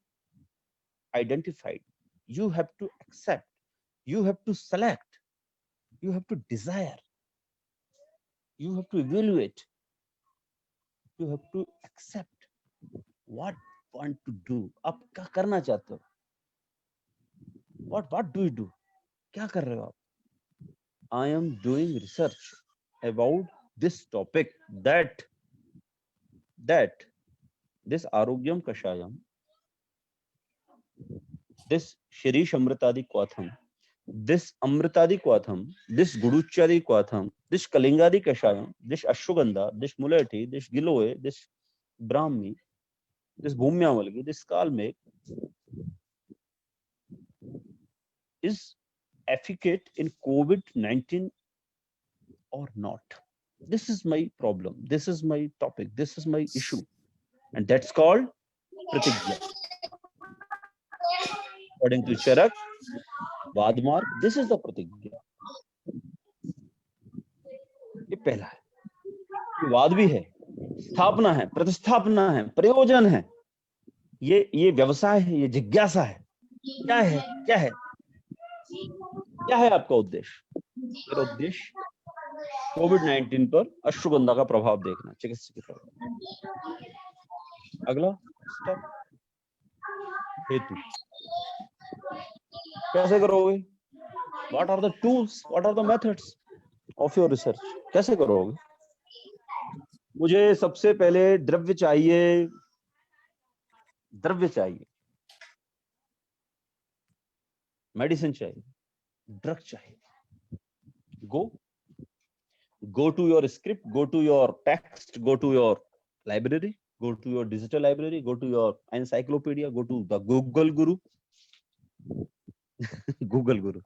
identify, you have to accept, you have to select, you have to desire, you have to evaluate, you have to accept what want to do. आप क्या करना चाहते हो? what do you do? क्या कर रहे हो आप? I am doing research about this topic, that this Arogyam Kashayam, this Shirish Amritadi Kwatham, this Amritadi Kwatham, this Guduchari Kwatham, this Kalingadi Kashayam, this Ashwagandha, this Muleti, this Giloe, this Brahmi, this Bhumyamalgi, this Kalmek is efficacious in COVID-19 or not. This is my problem. This is my topic. This is my issue. And that's called Pratigya. According to Charak, Vadmark, this is the Pratigya. ये पहला है. ये वाद भी है, स्थापना है, प्रतिस्थापना है, प्रयोजन है. ये व्यवसाय है, ये जिज्ञासा है. क्या है, क्या है, क्या है आपका उद्देश्य? मेरा उद्देश्य कोविड-19 पर अश्वगंधा का प्रभाव देखना, चिकित्सा की तरफ. अगला स्टेप, हेतु. कैसे करोगे? What are the tools? What are the methods of your research? कैसे करोगे? मुझे सबसे पहले द्रव्य चाहिए, मेडिसिन चाहिए, ड्रग चाहिए. go to your script, go to your text, go to your library, go to your digital library, go to your encyclopedia, go to the Google Guru. Google Guru.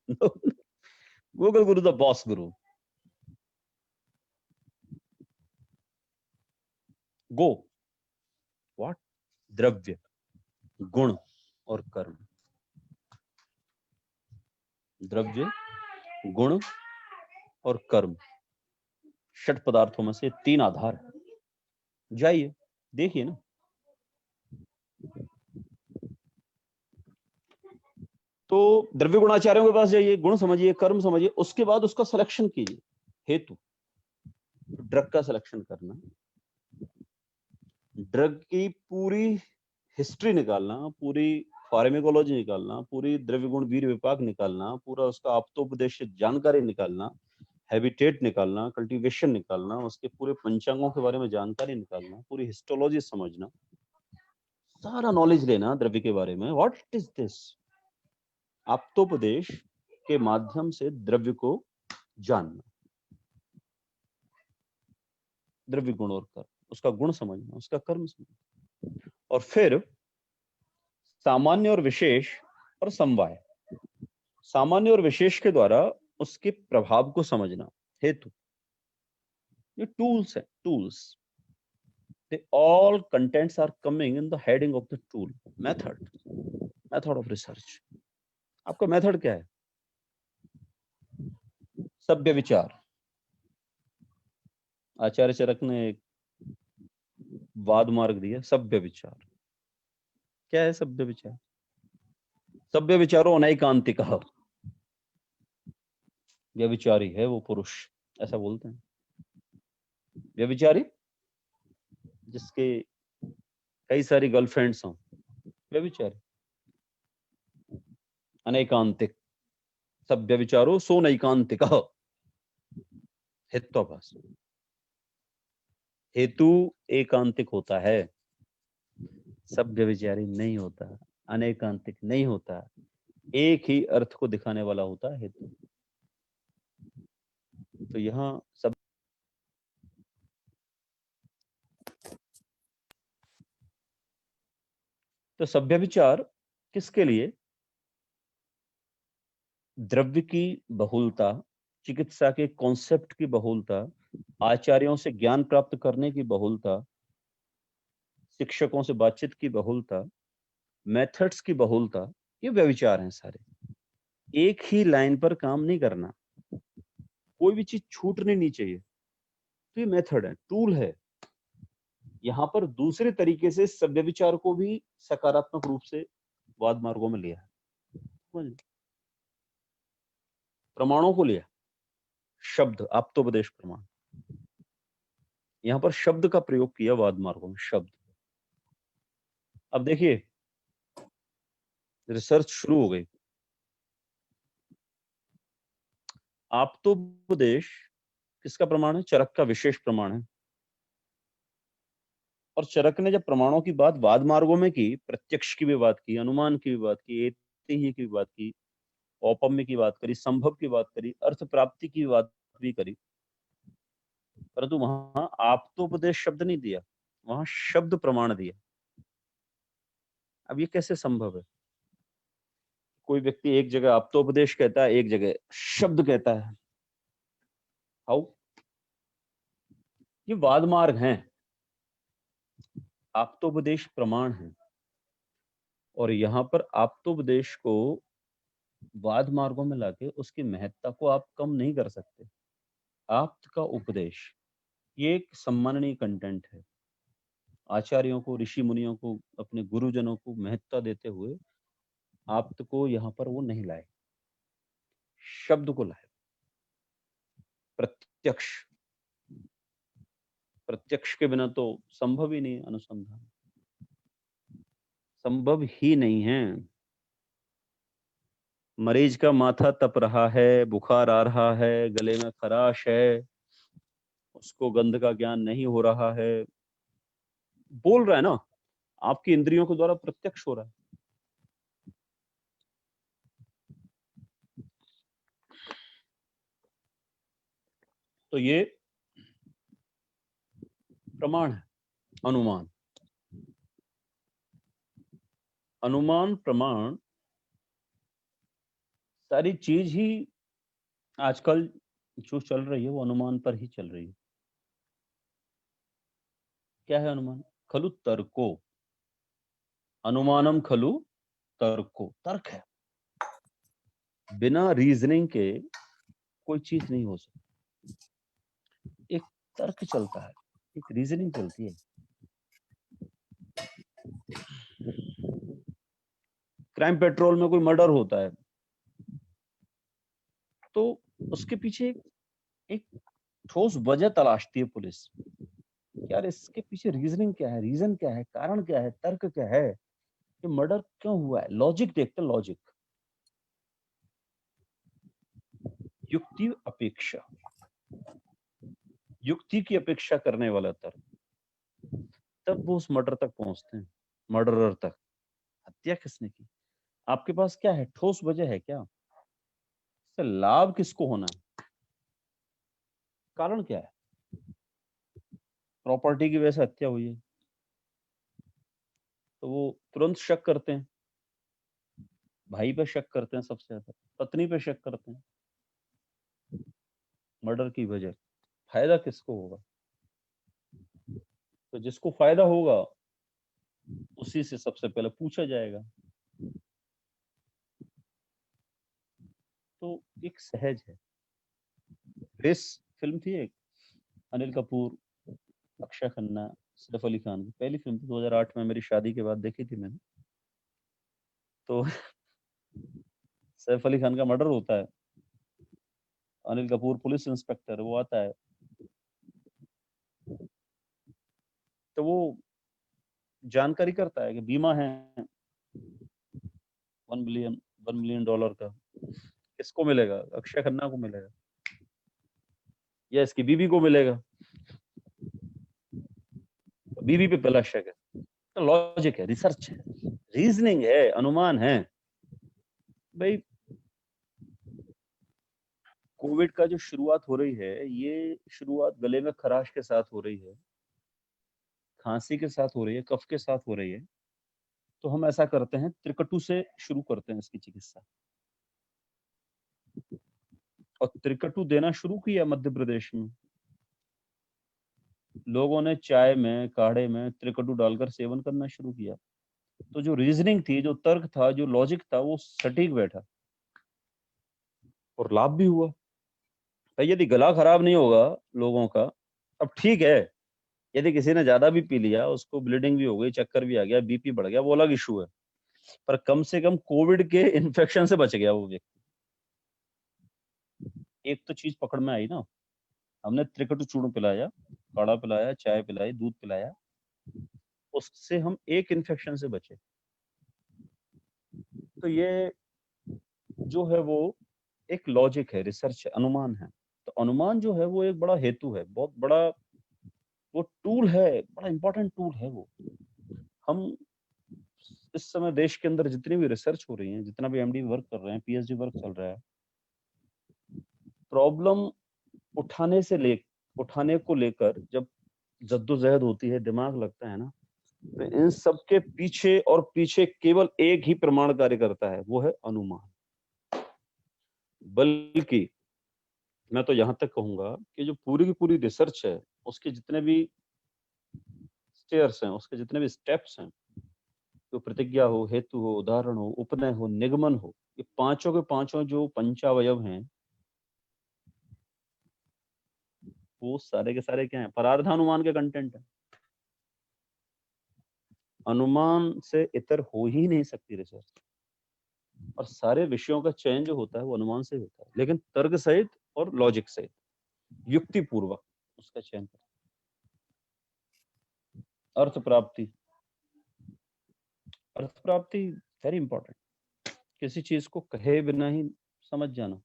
No. Google Guru, the boss guru. Go. What? द्रव्य, गुण और कर्म. द्रव्य, गुण और कर्म, षट पदार्थों में से 3 आधार है. जाइए देखिए ना. तो द्रव्य गुणाचार्यों के पास जाइए, गुण समझिए, कर्म समझिए, उसके बाद उसका सिलेक्शन कीजिए. हेतु, ड्रग का सिलेक्शन करना, ड्रग की पूरी हिस्ट्री निकालना, पूरी फार्मेकोलॉजी निकालना, पूरी द्रव्य गुण वीर्य विपाक निकालना, पूरा उसका आप्तोपदेशित जानकारी निकालना, हैबिटेट निकालना, कल्टीवेशन निकालना, उसके पूरे पंचांगों के बारे में जानकारी निकालना, पूरी हिस्टोलॉजी समझना, सारा नॉलेज लेना द्रव्य के बारे में. What is this? आप्तोपदेश के माध्यम से द्रव्य को जानना, द्रव्य गुण और कर्म, उसका गुण समझना, उसका कर्म समझना, और फिर सामान्य और विशेष और समवाय, सामान्य और विशेष के द्वारा उसके प्रभाव को समझना. हेतु, ये टूल्स है, tools. They all contents are coming in the heading of the tool. Method of research. आपका मेथड क्या है? सभ्य विचार. आचार्य चरक ने एक वाद मार्ग दिया, सभ्य विचार। क्या है सभ्य विचार? सभ्य विचारो अनैकांतिक। व्यभिचारी है वो पुरुष, ऐसा बोलते हैं। व्यभिचारी जिसके कई सारी गर्लफ्रेंड्स हों, व्यभिचारी। अनैकांतिक, सभ्य विचारो सो नैकांतिक। हेत्वाभास, हेतु एकांतिक होता है, सभ्य विचारी नहीं होता, अनैकांतिक नहीं होता, एक ही अर्थ को दिखाने वाला होता है हेतु। तो यहाँ सब तो सभ्य विचार किसके लिए? द्रव्य की बहुलता, चिकित्सा के कॉन्सेप्ट की बहुलता, आचार्यों से ज्ञान प्राप्त करने की बहुलता, शिक्षकों से बातचीत की बहुलता, मेथड्स की बहुलता, ये व्यभिचार हैं सारे। एक ही लाइन पर काम नहीं करना, कोई भी चीज छूटनी नहीं चाहिए। तो ये मेथड है, टूल है। यहाँ पर दूसरे तरीके से सभ्य विचार को भी सकारात्मक रूप से वाद मार्गों में लिया है। प्रमाणों को लिया, शब्द, आप्तोपदेश प्रमाण, यहां पर शब्द का प्रयोग किया वाद मार्गों में, शब्द। अब देखिए, रिसर्च शुरू हो गई। आप्तोपदेश किसका प्रमाण है? चरक का विशेष प्रमाण है। और चरक ने जब प्रमाणों की बात वाद मार्गों में की, प्रत्यक्ष की भी बात की, अनुमान की भी बात की, एतेही की भी बात की, औपम्य की बात करी, संभव की बात करी, अर्थ प्राप्ति की बात भी करी, परंतु वहां आप्तोपदेश शब्द नहीं दिया, वहां शब्द प्रमाण दिया। अब ये कैसे संभव है? कोई व्यक्ति एक जगह आप्तोपदेश कहता है, एक जगह शब्द कहता है। हाउ? ये वाद मार्ग हैं, आप्तोपदेश प्रमाण है। और यहां पर आप्तोपदेश को वाद मार्गों में लाके उसकी महत्ता को आप कम नहीं कर सकते। आप्त का उपदेश, ये एक सम्माननीय कंटेंट है। आचार्यों को, ऋषि मुनियों को, अपने गुरुजनों को महत्ता देते हुए आप्त को यहाँ पर वो नहीं लाए, शब्द को लाए। प्रत्यक्ष, प्रत्यक्ष के बिना तो संभव ही नहीं है अनुसंधान, संभव ही नहीं है। मरीज का माथा तप रहा है, बुखार आ रहा है, गले में खराश है, उसको गंध का ज्ञान नहीं हो रहा है, बोल रहा है ना, आपकी इंद्रियों के द्वारा प्रत्यक्ष हो रहा है। तो ये प्रमाण है, अनुमान। अनुमान प्रमाण सारी चीज ही आजकल जो चल रही है वो अनुमान पर ही चल रही है। क्या है अनुमान? खलु तर्को, अनुमानम खलु तर्को, तर्क है। बिना रीजनिंग के कोई चीज नहीं हो सकती। एक तर्क चलता है, एक रीजनिंग चलती है। क्राइम पेट्रोल में कोई मर्डर होता है तो उसके पीछे एक ठोस वजह तलाशती है पुलिस। यार इसके पीछे रीजनिंग क्या है, रीजन क्या है, कारण क्या है, तर्क क्या है, ये मर्डर क्यों हुआ है, लॉजिक देखते, लॉजिक। युक्ति अपेक्षा, युक्ति की अपेक्षा करने वाला तर्क, तब वो उस मर्डर तक पहुंचते हैं, मर्डरर तक। हत्या किसने की? आपके पास क्या है, ठोस वजह है क्या? इससे लाभ किसको होना है, कारण क्या है? प्रॉपर्टी की वजह से हत्या हुई है तो वो तुरंत शक करते हैं, भाई पे शक करते हैं, सबसे ज्यादा पत्नी पे शक करते हैं। मर्डर की वजह, फायदा किसको होगा? तो जिसको फायदा होगा उसी से सबसे पहले पूछा जाएगा। तो एक सहज है। रेस फिल्म थी एक, अनिल कपूर, अक्षय खन्ना, सैफ अली खान की पहली फिल्म थी, 2008 में मेरी शादी के बाद देखी थी मैंने। तो सैफ अली खान का मर्डर होता है, अनिल कपूर पुलिस इंस्पेक्टर, वो आता है, तो वो जानकारी करता है कि बीमा है 1 मिलियन का, किसको मिलेगा? अक्षय खन्ना को मिलेगा या इसकी बीवी को मिलेगा? बीवी पे पहला शक है। तो लॉजिक है, रिसर्च है, रीजनिंग है, अनुमान है। भाई कोविड का जो शुरुआत हो रही है, ये शुरुआत गले में खराश के साथ हो रही है, खांसी के साथ हो रही है, कफ के साथ हो रही है। तो हम ऐसा करते हैं, त्रिकटु से शुरू करते हैं इसकी चिकित्सा। और त्रिकटु देना शुरू किया मध्य प्रदेश में, लोगों ने चाय में, काढ़े में त्रिकटु डालकर सेवन करना शुरू किया। तो जो रीजनिंग थी, जो तर्क था, जो लॉजिक था, वो सटीक बैठा और लाभ भी हुआ। भाई यदि गला खराब नहीं होगा लोगों का, अब ठीक है, यदि किसी ने ज्यादा भी पी लिया, उसको ब्लीडिंग भी हो गई, चक्कर भी आ गया, बीपी बढ़ गया, वो अलग इशू है, पर कम से कम कोविड के इन्फेक्शन से बच गया वो व्यक्ति। एक तो चीज पकड़ में आई ना, हमने त्रिकटु चूर्ण पिलाया, काढ़ा पिलाया, चाय पिलाई, दूध पिलाया, उससे हम एक इन्फेक्शन से बचे। तो ये जो है वो एक लॉजिक है, रिसर्च है, अनुमान है। तो अनुमान जो है वो एक बड़ा हेतु है, बहुत बड़ा वो टूल है, बड़ा इंपॉर्टेंट टूल है वो। हम इस समय देश के अंदर जितनी भी रिसर्च हो रही है, जितना भी एमडी वर्क कर रहे हैं, पीएचडी वर्क चल रहा है, प्रॉब्लम उठाने को लेकर जब जद्दोजहद होती है, दिमाग लगता है ना, तो इन सब के पीछे और पीछे केवल एक ही प्रमाण कार्य करता है, वो है अनुमान। बल्कि मैं तो यहां तक कहूंगा कि जो पूरी की पूरी रिसर्च है, उसके जितने भी स्टेयर्स हैं, उसके जितने भी स्टेप्स हैं, तो प्रतिज्ञा हो, हेतु हो, उदाहरण हो, उपनय हो, निगमन हो, ये पांचों के पांचों जो पंचावयव हैं, वो सारे के सारे क्या हैं? परार्धानुमान के कंटेंट है। अनुमान से इतर हो ही नहीं सकती रिसर्च, और सारे विषयों का चयन जो होता है वो अनुमान से होता है, लेकिन तर्क सहित और लॉजिक सहित, युक्ति पूर्वक उसका चयन करता है। अर्थ प्राप्ति वेरी इंपॉर्टेंट। किसी चीज को कहे बिना ही समझ जाना,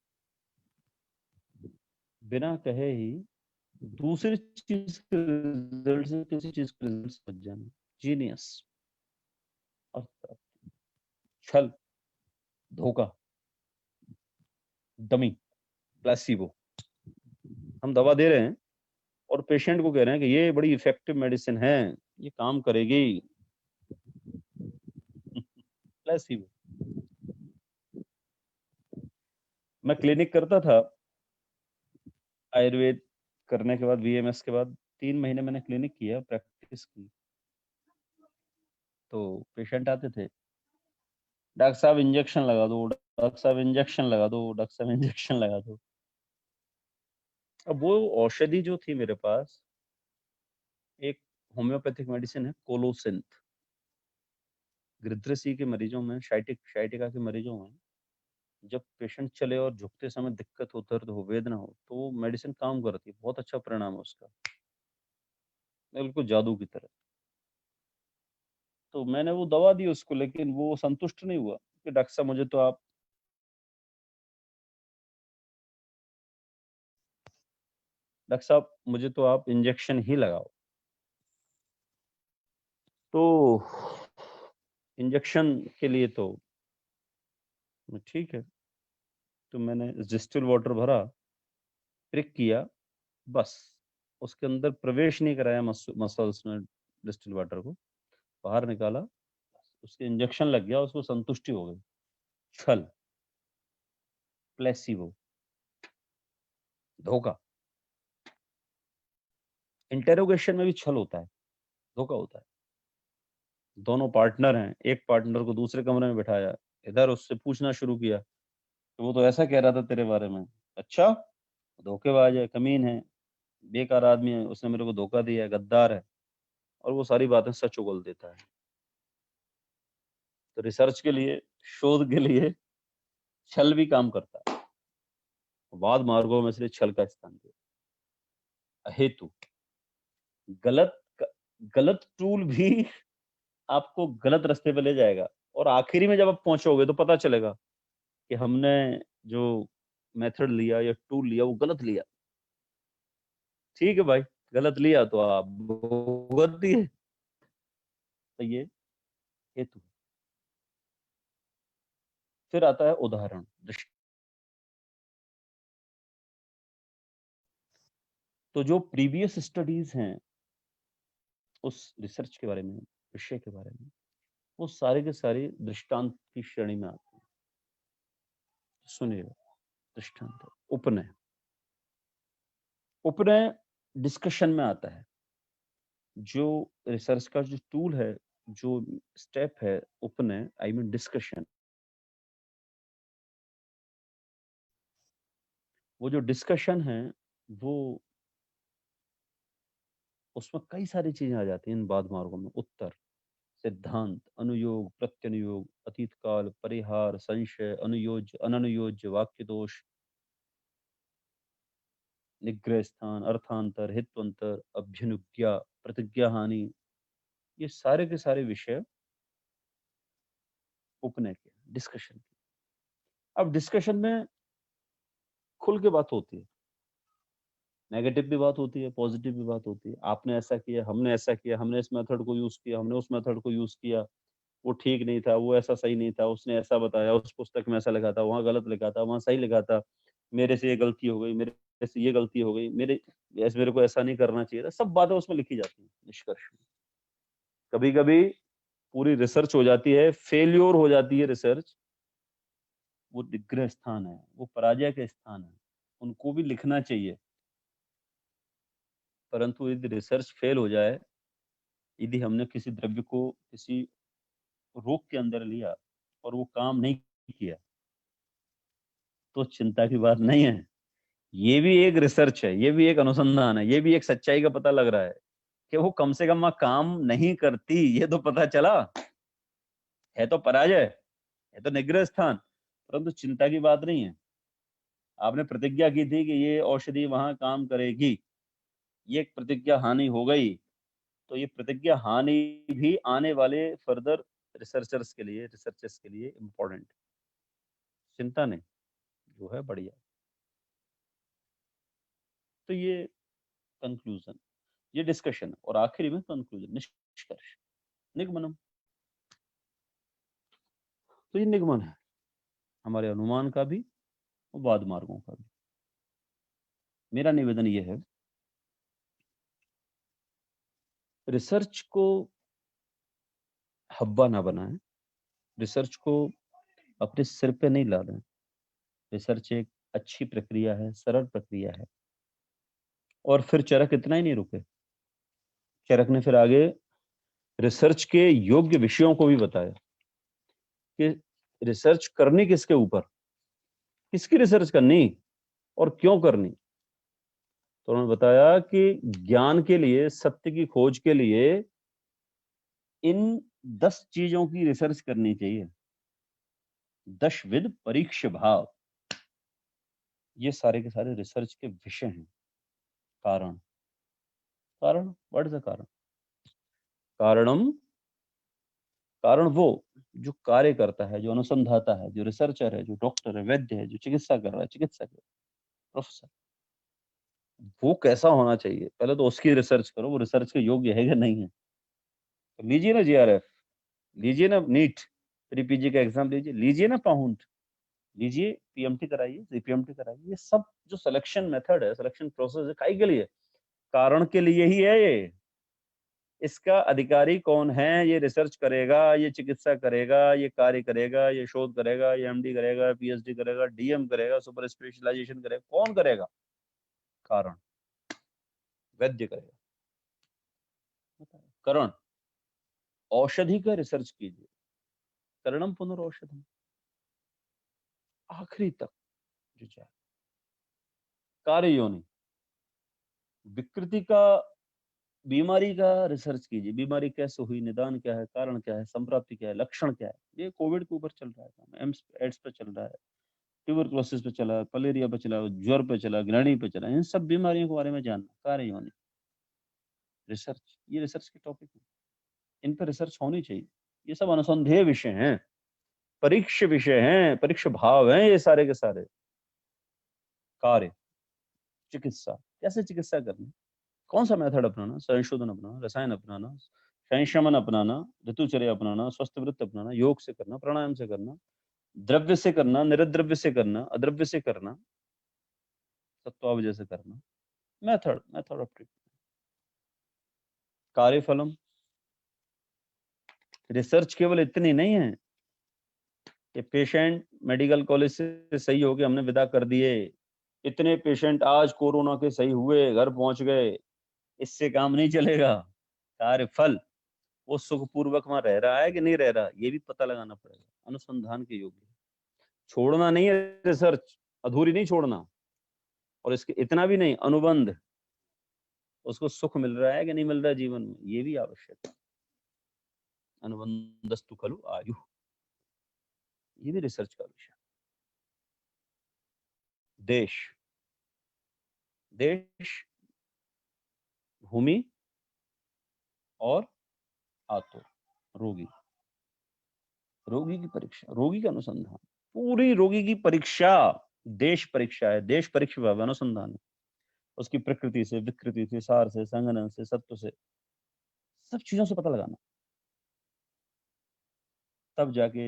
बिना कहे ही दूसरी चीज के रिजल्ट से किसी चीज के रिजल्ट समझ जाना, जीनियस। अर्थ प्राप्ति, छल, धोखा, डमी, प्लेसिबो। हम दवा दे रहे हैं और पेशेंट को कह रहे हैं कि ये बड़ी इफेक्टिव मेडिसिन है, ये काम करेगी, प्लेसिबो। मैं क्लिनिक करता था आयुर्वेद करने के बाद, बीएमएस के बाद 3 महीने मैंने क्लिनिक किया, प्रैक्टिस की। तो पेशेंट आते थे, डॉक्टर साहब इंजेक्शन लगा दो, डॉक्टर साहब इंजेक्शन लगा दो, डॉक्टर साहब इंजेक्शन लगा दो। अब वो औषधि जो थी मेरे पास, एक होम्योपैथिक मेडिसिन है कोलोसिंथ। गृध्रसी के मरीजों में, शाइटिका के मरीजों में जब पेशेंट चले और झुकते समय दिक्कत हो, दर्द हो, वेदना हो, तो वो मेडिसिन काम करती है, बहुत अच्छा परिणाम है उसका, बिल्कुल जादू की तरह। तो मैंने वो दवा दी उसको, लेकिन वो संतुष्ट नहीं हुआ कि डॉक्टर साहब मुझे तो आप इंजेक्शन ही लगाओ। तो इंजेक्शन के लिए तो ठीक है, तो मैंने डिस्टिल वाटर भरा, प्रिक किया, बस उसके अंदर प्रवेश नहीं कराया मसल्स में, डिस्टिल वाटर को बाहर निकाला, उसके इंजेक्शन लग गया, उसको संतुष्टि हो गई। छल, प्लेसिबो, धोखा। इंटेरोगेशन में भी छल होता है, धोखा होता है। दोनों पार्टनर हैं, एक पार्टनर को दूसरे कमरे में बिठाया, इधर उससे पूछना शुरू किया तो वो तो ऐसा कह रहा था तेरे बारे में, अच्छा, धोखेबाज है, कमीन है, बेकार आदमी है, उसने मेरे को धोखा दिया है, गद्दार है। और वो सारी बातें सच उगल देता है। तो रिसर्च के लिए, शोध के लिए छल भी काम करता है। वाद मार्गों में से छल का स्थान दिया। अहेतु गलत गलत टूल भी आपको गलत रास्ते पे ले जाएगा, और आखिरी में जब आप पहुंचोगे तो पता चलेगा कि हमने जो मेथड लिया या टूल लिया वो गलत लिया। ठीक है भाई, गलत लिया तो आप भुगत दिए। तो ये हेतु। फिर आता है उदाहरण, तो जो प्रीवियस स्टडीज हैं उस रिसर्च के बारे में, विषय के बारे में, वो सारे के सारे दृष्टांत की श्रेणी में आते हैं। सुनिएगा, दृष्टांत उपनय। उपनय डिस्कशन में आता है। जो रिसर्च का जो टूल है, जो स्टेप है उपनय, आई मीन डिस्कशन, वो जो डिस्कशन है वो उसमें कई सारी चीजें आ जाती हैं इन बाद मार्गों में। उत्तर, सिद्धांत, अनुयोग, प्रत्यनुयोग, अतीत काल, परिहार, संशय, अनुयोज्य, अननुयोज्य, वाक्य दोष, निग्रह स्थान, अर्थांतर, हित्वंतर, अभ्युनुज्ञा, प्रतिज्ञा हानि, ये सारे के सारे विषय उपनय के, डिस्कशन के। अब डिस्कशन में खुल के बात होती है, नेगेटिव भी बात होती है, पॉजिटिव भी बात होती है। आपने ऐसा किया, हमने ऐसा किया, हमने इस मेथड को यूज किया, हमने उस मेथड को यूज किया, वो ठीक नहीं था, वो ऐसा सही नहीं था, उसने ऐसा बताया, उस पुस्तक में ऐसा लिखा था, वहां गलत लिखा था, वहां सही लिखा था, मेरे से ये गलती हो गई, मेरे से ये गलती हो गई, मेरे को ऐसा नहीं करना चाहिए था। सब बातें उसमें लिखी जाती हैं निष्कर्ष में। कभी कभी पूरी रिसर्च हो जाती है, फेल्योर हो जाती है रिसर्च, वो निग्रह स्थान है, वो पराजय के स्थान है, उनको भी लिखना चाहिए। परंतु यदि रिसर्च फेल हो जाए, यदि हमने किसी द्रव्य को किसी रोग के अंदर लिया और वो काम नहीं किया, तो चिंता की बात नहीं है। ये भी एक रिसर्च है, ये भी एक अनुसंधान है, ये भी एक सच्चाई का पता लग रहा है कि वो कम से कम काम नहीं करती, ये तो पता चला। है तो पराजय, है तो निग्रह स्थान, परंतु चिंता की बात नहीं है। आपने प्रतिज्ञा की थी कि ये औषधि वहां काम करेगी, ये प्रतिज्ञा हानि हो गई, तो ये प्रतिज्ञा हानि भी आने वाले फर्दर रिसर्चर्स के लिए इम्पोर्टेंट। चिंता नहीं, जो है बढ़िया। तो ये कंक्लूजन, ये डिस्कशन, और आखिरी में कंक्लूजन, निष्कर्ष, निगमनम। तो ये निगमन है हमारे अनुमान का भी और वाद मार्गों का भी। मेरा निवेदन ये है, रिसर्च को हब्बा ना बनाएं, रिसर्च को अपने सिर पे नहीं ला दें। रिसर्च एक अच्छी प्रक्रिया है, सरल प्रक्रिया है। और फिर चरक इतना ही नहीं रुके, चरक ने फिर आगे रिसर्च के योग्य विषयों को भी बताया कि रिसर्च करनी किसके ऊपर, किसकी रिसर्च करनी और क्यों करनी। तो उन्होंने बताया कि ज्ञान के लिए, सत्य की खोज के लिए इन 10 चीजों की रिसर्च करनी चाहिए। 10 विध परीक्ष भाव, ये सारे के सारे रिसर्च के विषय हैं। कारण, कारण, व्हाट इज द कारण? कारणम, कारण वो जो कार्य करता है, जो अनुसंधाता है, जो रिसर्चर है, जो डॉक्टर है, वैद्य है, जो चिकित्सा कर रहा है, चिकित्सक है, प्रोफेसर, वो कैसा होना चाहिए। पहले तो उसकी रिसर्च करो, वो रिसर्च के योग्य है कि नहीं है। तो लीजिए ना जीआरएफ, लीजिए ना नीट प्री पीजी का एग्जाम लीजिए ना पाउंड, लीजिए पीएमटी कराइए, सीपीएमटी कराइए। ये सब जो सिलेक्शन मेथड है, सिलेक्शन प्रोसेस है, काई के लिए? कारण के लिए ही है ये। इसका अधिकारी कौन है, ये रिसर्च करेगा, ये चिकित्सा करेगा, ये कार्य करेगा, ये शोध करेगा, ये एमडी करेगा, पीएचडी करेगा, डीएम करेगा, सुपर स्पेशलाइजेशन करेगा, कौन करेगा? कारण, वैद्य करेगा। करण, औषधि का रिसर्च कीजिए, करणम पुनर्औषधम, आखिरी तक जो जाए। कार्य योनि, विकृति का बीमारी का रिसर्च कीजिए, बीमारी कैसे हुई, निदान क्या है, कारण क्या है, संप्राप्ति क्या है, लक्षण क्या है। ये कोविड के ऊपर चल रहा है काम, एड्स पे चल रहा है, ट्यूबरकुलोसिस पे चला, मलेरिया पे चला, ज्वर पे चला, ग्रहणी पे चला, इन सब बीमारियों के बारे में जानना, कार्य योनि, रिसर्च, ये रिसर्च के टॉपिक है, इन पर रिसर्च होनी चाहिए। ये सब अनुसंधेय विषय हैं, परीक्ष विषय हैं, परीक्ष भाव हैं, ये सारे के सारे कार्य। चिकित्सा, कैसे चिकित्सा करनी, कौन सा मेथड अपनाना, संशोधन अपनाना, रसायन अपनाना, संशमन अपनाना, ऋतुचर्या अपनाना, स्वस्थ वृत्त अपनाना, योग से करना, प्राणायाम से करना, द्रव्य से करना, निरद्रव्य से करना, अद्रव्य से करना, सत्वावजय से करना, मेथड मेथड ऑफ ट्रीटमेंट, कार्यफलम। रिसर्च केवल इतनी नहीं है कि पेशेंट मेडिकल कॉलेज से सही हो गए, हमने विदा कर दिए, इतने पेशेंट आज कोरोना के सही हुए, घर पहुंच गए, इससे काम नहीं चलेगा। कार्यफल, वो सुखपूर्वक वहां रह रहा है कि नहीं रह रहा, ये भी पता लगाना पड़ेगा, अनुसंधान के योग्य। छोड़ना नहीं है रिसर्च, अधूरी नहीं छोड़ना, और इसके इतना भी नहीं, अनुबंध, उसको सुख मिल रहा है कि नहीं मिल रहा है जीवन में, ये भी आवश्यक है। अनुबंधस्तु खलु आयु, ये भी रिसर्च का विषय। देश, देश, भूमि और आतुर, रोगी, रोगी की परीक्षा, रोगी का अनुसंधान, पूरी रोगी की परीक्षा देश परीक्षा है, देश परीक्षा अनुसंधान है, उसकी प्रकृति से, विकृति से, सार से, संगठन से, सत्व से, सब चीजों से पता लगाना, तब जाके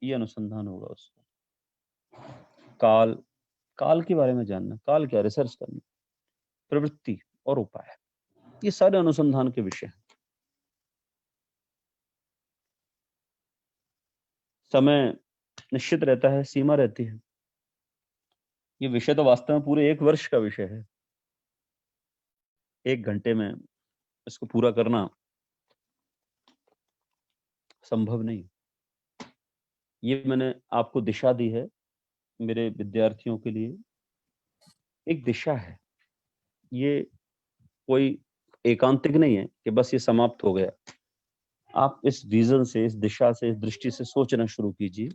ये अनुसंधान होगा उसका। काल, काल के बारे में जानना, काल क्या, रिसर्च करना, प्रवृत्ति और उपाय, ये सारे अनुसंधान के विषय हैं। समय निश्चित रहता है, सीमा रहती है, ये विषय तो वास्तव में पूरे 1 वर्ष का विषय है, 1 घंटे में इसको पूरा करना संभव नहीं। ये मैंने आपको दिशा दी है, मेरे विद्यार्थियों के लिए एक दिशा है, ये कोई एकांतिक नहीं है कि बस ये समाप्त हो गया। आप इस विजन से, इस दिशा से, इस दृष्टि से सोचना शुरू कीजिए,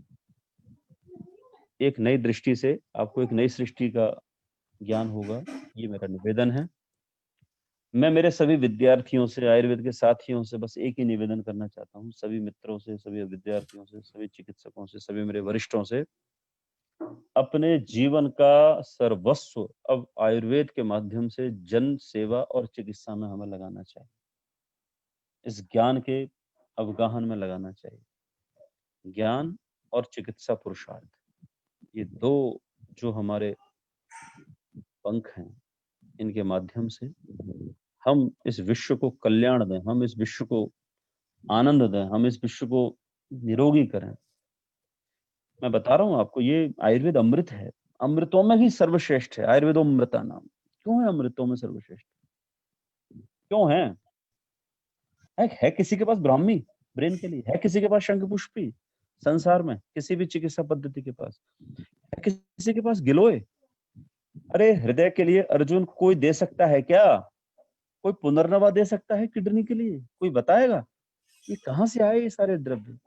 एक नई दृष्टि से आपको एक नई सृष्टि का ज्ञान होगा, ये मेरा निवेदन है। मैं मेरे सभी विद्यार्थियों से, आयुर्वेद के साथियों से बस एक ही निवेदन करना चाहता हूँ, सभी मित्रों से, सभी विद्यार्थियों से, सभी चिकित्सकों से, सभी मेरे वरिष्ठों से, अपने जीवन का सर्वस्व अब आयुर्वेद के माध्यम से जन सेवा और चिकित्सा में हमें लगाना चाहिए, इस ज्ञान के अवगाहन में लगाना चाहिए। ज्ञान और चिकित्सा पुरुषार्थ, ये 2 जो हमारे पंख हैं, इनके माध्यम से हम इस विश्व को कल्याण दें, हम इस विश्व को आनंद दें, हम इस विश्व को निरोगी करें। मैं बता रहा हूं आपको, ये आयुर्वेद अमृत है, अमृतों में ही सर्वश्रेष्ठ है, आयुर्वेदोमृता नाम। क्यों है अमृतों में सर्वश्रेष्ठ, क्यों है किसी के पास ब्राह्मी ब्रेन के लिए, है किसी के पास शंखपुष्पी संसार में, किसी भी चिकित्सा पद्धति के पास, है किसी के पास गिलोय? अरे हृदय के लिए अर्जुन कोई दे सकता है क्या? कोई पुनर्नवा दे सकता है किडनी के लिए? कोई बताएगा ये कहां से आए ये सारे द्रव्य?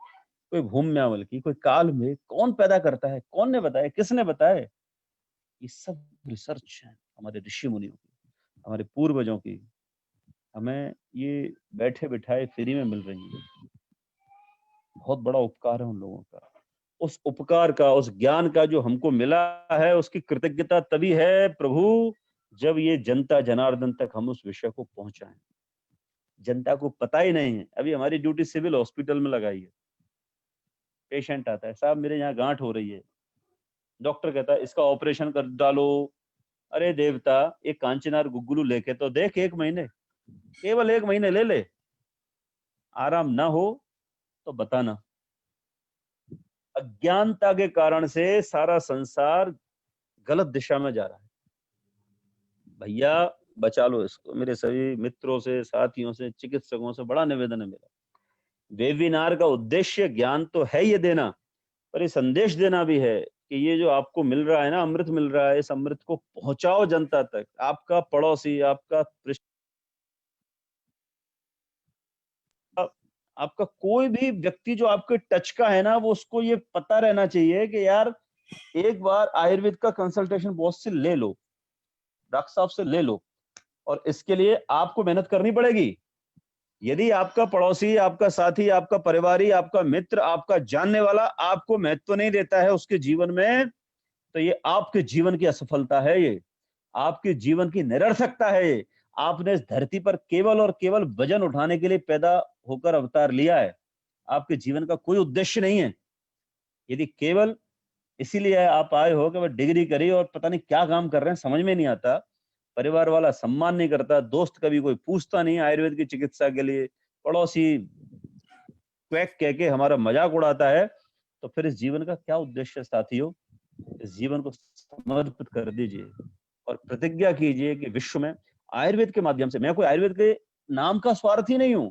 कोई भूम्यावल की, कोई काल में, कौन पैदा करता है, कौन ने बताया, किसने बताया? ये सब रिसर्च है हमारे ऋषि मुनियों की, हमारे पूर्वजों की, हमें ये बैठे बिठाए फ्री में मिल रही है। बहुत बड़ा उपकार है उन लोगों का, उस उपकार का, उस ज्ञान का जो हमको मिला है, उसकी कृतज्ञता तभी है प्रभु जब ये जनता जनार्दन तक हम उस विषय को पहुंचाएं। जनता को पता ही नहीं है। अभी हमारी ड्यूटी सिविल हॉस्पिटल में लगाई है, पेशेंट आता है, साहब मेरे यहाँ गांठ हो रही है, डॉक्टर कहता है इसका ऑपरेशन कर डालो। अरे देवता, एक कांचनार गुग्गुलू लेके तो देख, 1 महीने, केवल 1 महीने ले ले, आराम ना हो तो बताना। अज्ञानता के कारण से सारा संसार गलत दिशा में जा रहा है, भैया बचा लो इसको। मेरे सभी मित्रों से, साथियों से, चिकित्सकों से बड़ा निवेदन है मेरा, वेबिनार का उद्देश्य ज्ञान तो है ये देना, पर ये संदेश देना भी है कि ये जो आपको मिल रहा है ना, अमृत मिल रहा है, इस अमृत को पहुंचाओ जनता तक। आपका पड़ोसी, आपका आपका कोई भी व्यक्ति जो आपके टच का है ना, वो उसको ये पता रहना चाहिए कि यार एक बार आयुर्वेद का कंसल्टेशन बॉस से ले लो, डॉक्टर साहब से ले लो, और इसके लिए आपको मेहनत करनी पड़ेगी। यदि आपका पड़ोसी, आपका साथी, आपका परिवारी, आपका मित्र, आपका जानने वाला आपको महत्व नहीं देता है उसके जीवन में, तो ये आपके जीवन की असफलता है, ये आपके जीवन की निरर्थकता है। ये आपने इस धरती पर केवल और केवल वजन उठाने के लिए पैदा होकर अवतार लिया है। आपके जीवन का कोई उद्देश्य नहीं है। यदि केवल इसीलिए आप आए हो कि वह डिग्री करी और पता नहीं क्या काम कर रहे हैं, समझ में नहीं आता, परिवार वाला सम्मान नहीं करता, दोस्त कभी कोई पूछता नहीं आयुर्वेद की चिकित्सा के लिए, पड़ोसी क्वैक कह के हमारा मजाक उड़ाता है, तो फिर इस जीवन का क्या उद्देश्य है साथियों? इस जीवन को समर्पित कर दीजिए और प्रतिज्ञा कीजिए कि विश्व में आयुर्वेद के माध्यम से, मैं कोई आयुर्वेद के नाम का स्वार्थी नहीं हूं,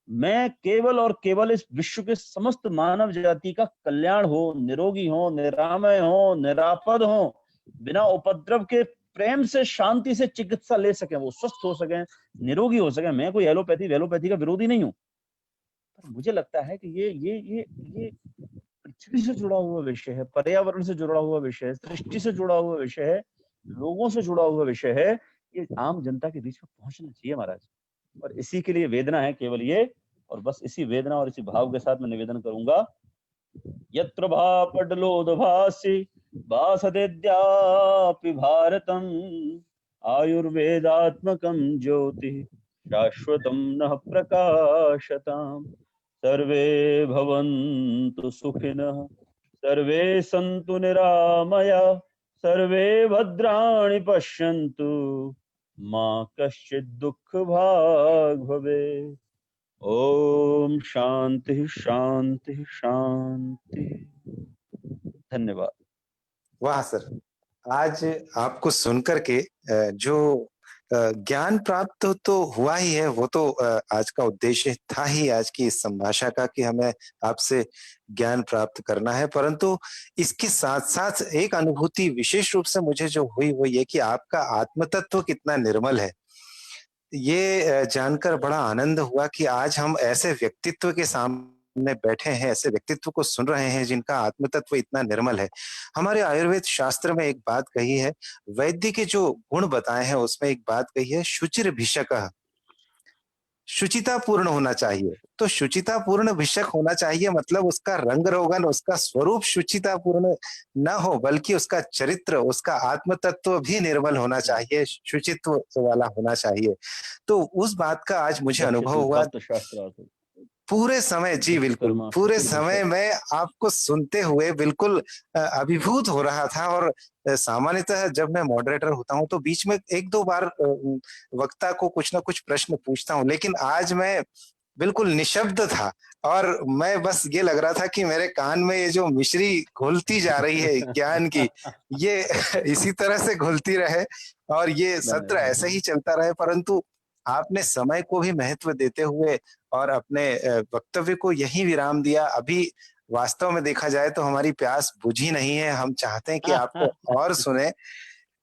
मैं केवल और केवल इस विश्व के समस्त मानव जाति का कल्याण हो, निरोगी हो, निरामय हो, निरापद हो, बिना उपद्रव के प्रेम से, शांति से चिकित्सा ले सकें, वो स्वस्थ हो सकें, निरोगी हो सकें। मैं कोई एलोपैथी वेलोपैथी का विरोधी नहीं हूं, पर मुझे लगता है कि ये पृथ्वी से जुड़ा हुआ विषय है, पर्यावरण से जुड़ा हुआ विषय है, सृष्टि से जुड़ा हुआ विषय है, लोगों से जुड़ा हुआ विषय है। ये आम जनता के बीच में पहुंचना चाहिए महाराज, और इसी के लिए वेदना है केवल ये। और बस इसी वेदना और इसी भाव के साथ मैं निवेदन करूंगा, यत्र भापडलोदभासि भासतेद्यापि भारतम् आयुर्वेदात्मकं ज्योति शाश्वतं नः प्रकाशताम्। सर्वे भवन्तु सुखिनः, सर्वे सन्तु निरामया, सर्वे भद्राणि पश्यन्तु, मा कश्चित् दुःख भाग् भवेत्। ओम शांति शांति शांति। धन्यवाद। वाह सर, आज आपको सुनकर के जो ज्ञान प्राप्त तो हुआ ही है, वो तो आज का उद्देश्य था ही आज की इस संभाषा का कि हमें आपसे ज्ञान प्राप्त करना है, परंतु इसके साथ साथ एक अनुभूति विशेष रूप से मुझे जो हुई वो ये कि आपका आत्मतत्व कितना निर्मल है। ये जानकर बड़ा आनंद हुआ कि आज हम ऐसे व्यक्तित्व के सामने बैठे हैं, ऐसे व्यक्तित्व को सुन रहे हैं जिनका आत्मतत्व इतना निर्मल है। हमारे आयुर्वेद शास्त्र में एक बात कही है, वैद्य के जो गुण बताए हैं उसमें एक बात कही है, शुचिर भिषकः, शुचिता पूर्ण होना चाहिए। तो शुचिता पूर्ण भिषक होना चाहिए मतलब उसका रंग रोगन, उसका स्वरूप शुचिता पूर्ण न हो, बल्कि उसका चरित्र, उसका आत्म तत्व भी निर्मल होना चाहिए, शुचित्व वाला होना चाहिए। तो उस बात का आज मुझे अनुभव हुआ पूरे समय। जी बिल्कुल, पूरे समय मैं आपको सुनते हुए बिल्कुल अभिभूत हो रहा था। और सामान्यतः जब मैं मॉडरेटर होता हूं तो बीच में एक दो बार वक्ता को कुछ ना कुछ प्रश्न पूछता हूं, लेकिन आज मैं बिल्कुल निशब्द था और मैं बस ये लग रहा था कि मेरे कान में ये जो मिश्री घुलती जा रही है ज्ञान की, ये इसी तरह से घुलती रहे और ये सत्र ऐसे ही चलता रहे। परंतु आपने समय को भी महत्व देते हुए और अपने वक्तव्य को यही विराम दिया। अभी वास्तव में देखा जाए तो हमारी प्यास बुझी नहीं है, हम चाहते हैं कि आपको और सुने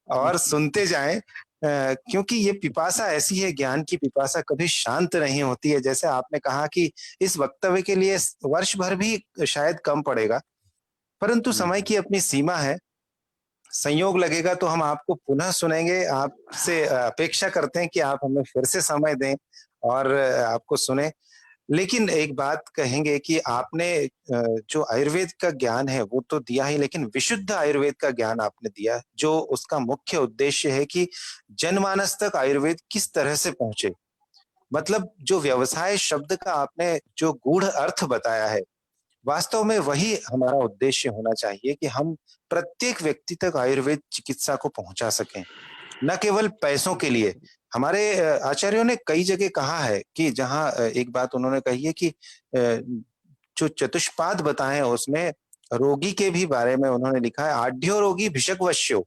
और सुनते जाएं, क्योंकि ये पिपासा ऐसी है, ज्ञान की पिपासा कभी शांत नहीं होती है। जैसे आपने कहा कि इस वक्तव्य के लिए वर्ष भर भी शायद कम पड़ेगा, परंतु समय की अपनी सीमा है। संयोग लगेगा तो हम आपको पुनः सुनेंगे। आपसे अपेक्षा करते हैं कि आप हमें फिर से समय दें और आपको सुने। लेकिन एक बात कहेंगे कि आपने जो आयुर्वेद का ज्ञान है वो तो दिया ही, लेकिन विशुद्ध आयुर्वेद का ज्ञान आपने दिया, जो उसका मुख्य उद्देश्य है कि जनमानस तक आयुर्वेद किस तरह से पहुंचे। मतलब जो व्यवसाय शब्द का आपने जो गूढ़ अर्थ बताया है, वास्तव में वही हमारा उद्देश्य होना चाहिए कि हम प्रत्येक व्यक्ति तक आयुर्वेद चिकित्सा को पहुंचा सकें, न केवल पैसों के लिए। हमारे आचार्यों ने कई जगह कहा है कि जहां एक बात उन्होंने कही है कि जो चतुष्पाद बताए हैं उसमें रोगी के भी बारे में उन्होंने लिखा है, आढ्यो रोगी भिषक्वश्यो,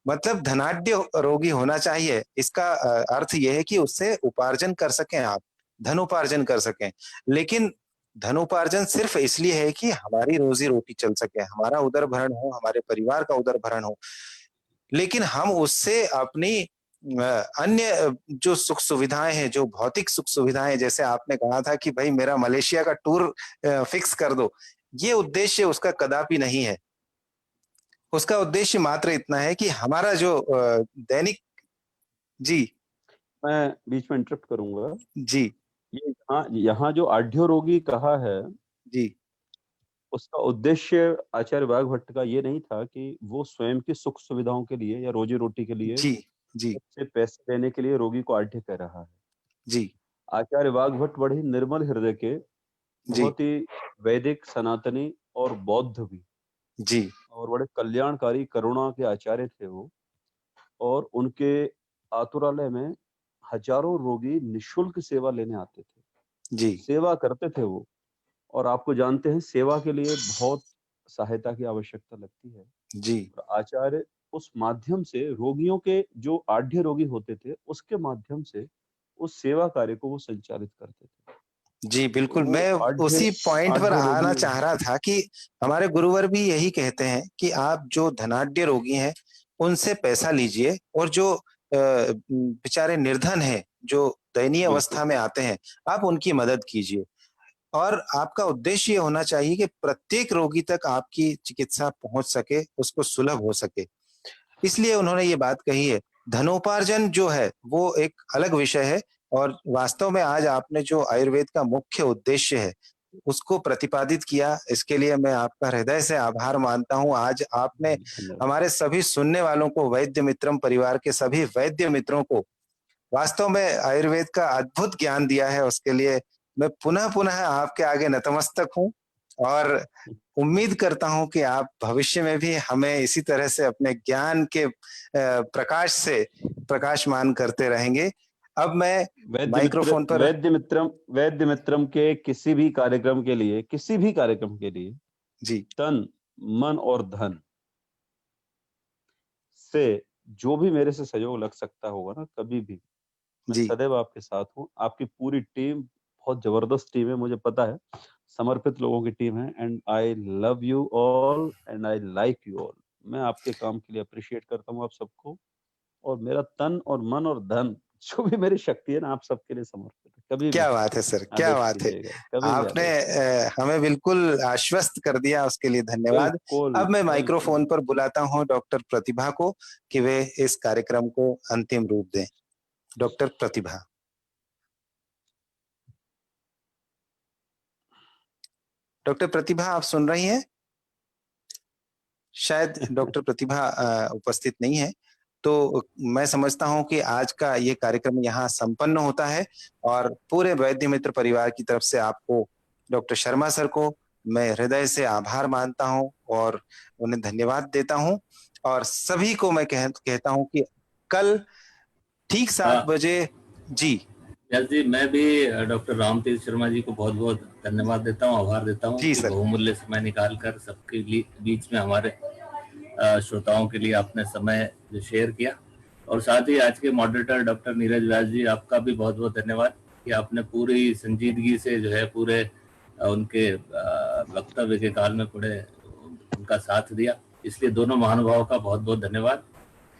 मतलब धनाढ्य रोगी होना चाहिए। इसका अर्थ यह है कि उससे उपार्जन कर सकें, आप धन उपार्जन कर सकें। लेकिन धन उपार्जन सिर्फ इसलिए है कि हमारी रोजी रोटी चल सके, हमारा उदर भरण हो, हमारे परिवार का उदर भरण हो, लेकिन हम उससे अपनी अन्य जो सुख सुविधाएं हैं, जो भौतिक सुख सुविधाएं, जैसे आपने कहा था कि भाई मेरा मलेशिया का टूर फिक्स कर दो, ये उद्देश्य उसका कदापि नहीं है। उसका उद्देश्य मात्र इतना है कि हमारा जो दैनिक जी, मैं बीच में इंटरप्ट करूँगा। जी, ये यहाँ यहाँ जो आढ्य रोगी कहा है, जी, उसका उद्देश्य आचार्य वाघभट्ट का ये नहीं था कि वो स्वयं की सुख सुविधाओं के लिए या रोजी-रोटी के लिए जी, जी, उससे पैसे लेने के लिए रोगी को आढ्य कह रहा है। जी, आचार्य वाघभट्ट बड़े ही निर्मल हृदय के, जी, बहुत ही वैदिक, सनातनी और बौद्ध भी, जी, और बड़े कल्याणकारी करुणा के आचार्य थे वो। और उनके आतुरालय में हजारों रोगी निःशुल्क सेवा लेने आते थे। जी, सेवा करते थे वो। और आपको जानते हैं सेवा के लिए बहुत सहायता की आवश्यकता लगती है। जी, और आचार्य उस माध्यम से रोगियों के जो आढ्य रोगी होते थे, उसके माध्यम से उस सेवा कार्य को वो संचालित करते थे। जी, तो बिल्कुल, वो मैं आढ्य उसी पॉइंट पर आढ्य आना रोगी चाह रहा था कि हमारे गुरुवर भी यही कहते हैं कि आप जो धनाढ्य रोगी हैं, उनसे पैसा लीजिए और जो बेचारे निर्धन हैं, जो दयनीय बिल्कुल, अवस्था में आते हैं, आप उनकी मदद कीजिए। और आपका उद्देश्य ये होना चाहिए कि प्रत्येक रोगी तक आपकी चिकित्सा पहुँच सके, उसको सुलभ हो सके। इसलिए उन्होंने ये बात कही है। धनोपार्जन जो है, वो एक अलग विषय है और वास्तव में आज आपने जो आयुर्वेद का मुख्य उद्देश्य है, उसको प्रतिपादित किया, इसके लिए मैं आपका हृदय से आभार मानता हूँ। आज आपने जी, धन्यवाद। हमारे सभी सुनने वालों को, वैद्य मित्रम परिवार के सभी वैद्य मित्रों को वास्तव में आयुर्वेद का अद्भुत ज्ञान दिया है, उसके लिए मैं पुनः-पुनः आपके आगे नतमस्तक हूँ और उम्मीद करता हूँ कि आप भविष्य में भी हमें इसी तरह से अपने ज्ञान के प्रकाश से प्रकाशमान करते रहेंगे। अब मैं माइक्रोफ़ोन पर वैद्य मित्रम के किसी भी कार्यक्रम के लिए जी, तन, मन और धन से जो भी मेरे से सहयोग लग सकता होगा ना, कभी भी, मैं जी, सदैव आपके साथ हूँ। आपकी पूरी टीम बहुत ज़बरदस्त टीम है, मुझे पता है। समर्पित लोगों की टीम है and I love you all and I like you all. मैं आपके काम के लिए एप्रिशिएट करता हूँ आप सबको, और मेरा तन और मन और धन जो भी मेरी शक्ति है ना, आप सबके लिए समर्पित है। कभी भी क्या बात है सर, क्या आदेश बात है। कीजिएगा, कभी भी आपने आदेश कीजिएगा। हमें बिल्कुल आश्वस्त कर दिया, उसके लिए धन्यवाद। बिल्कुल, अब मैं बिल्कुल। माइक्रोफ़ोन पर बुलाता हूँ डॉक्टर प्रतिभा को कि वे इस कार्यक्रम को अंतिम रूप दें। डॉक्टर प्रतिभा। डॉक्टर प्रतिभा आप सुन रही हैं? शायद डॉक्टर प्रतिभा उपस्थित नहीं है। तो मैं समझता हूँ कि आज का ये कार्यक्रम यहाँ संपन्न होता है और पूरे वैद्य मित्र परिवार की तरफ से आपको, डॉक्टर शर्मा सर को मैं हृदय से आभार मानता हूँ और उन्हें धन्यवाद देता हूँ और सभी को मैं कहता हूँ कि कल ठीक 7 हाँ, बजे जी, यस जी, मैं भी डॉक्टर रामतीर्थ शर्मा जी को बहुत-बहुत धन्यवाद देता हूँ, आभार देता हूँ जी कि सर। बहुमूल्य समय निकाल कर सबके बीच में हमारे श्रोताओं के लिए आपने समय जो शेयर किया। और साथ ही आज के मॉडरेटर डॉक्टर नीरज व्यास जी, आपका भी बहुत-बहुत धन्यवाद कि आपने पूरी संजीदगी से जो है पूरे उनके वक्तव्य के काल में पूरे उनका साथ दिया। इसलिए दोनों महानुभावों का बहुत-बहुत धन्यवाद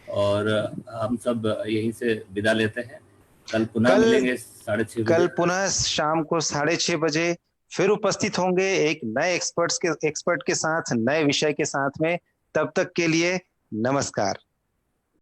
और हम सब यहीं से विदा लेते हैं। कल पुनः कल मिलेंगे 6:30 कल बजे। पुनः शाम को 6:30 बजे फिर उपस्थित होंगे एक नए एक्सपर्ट के साथ, नए विषय के साथ में। तब तक के लिए नमस्कार।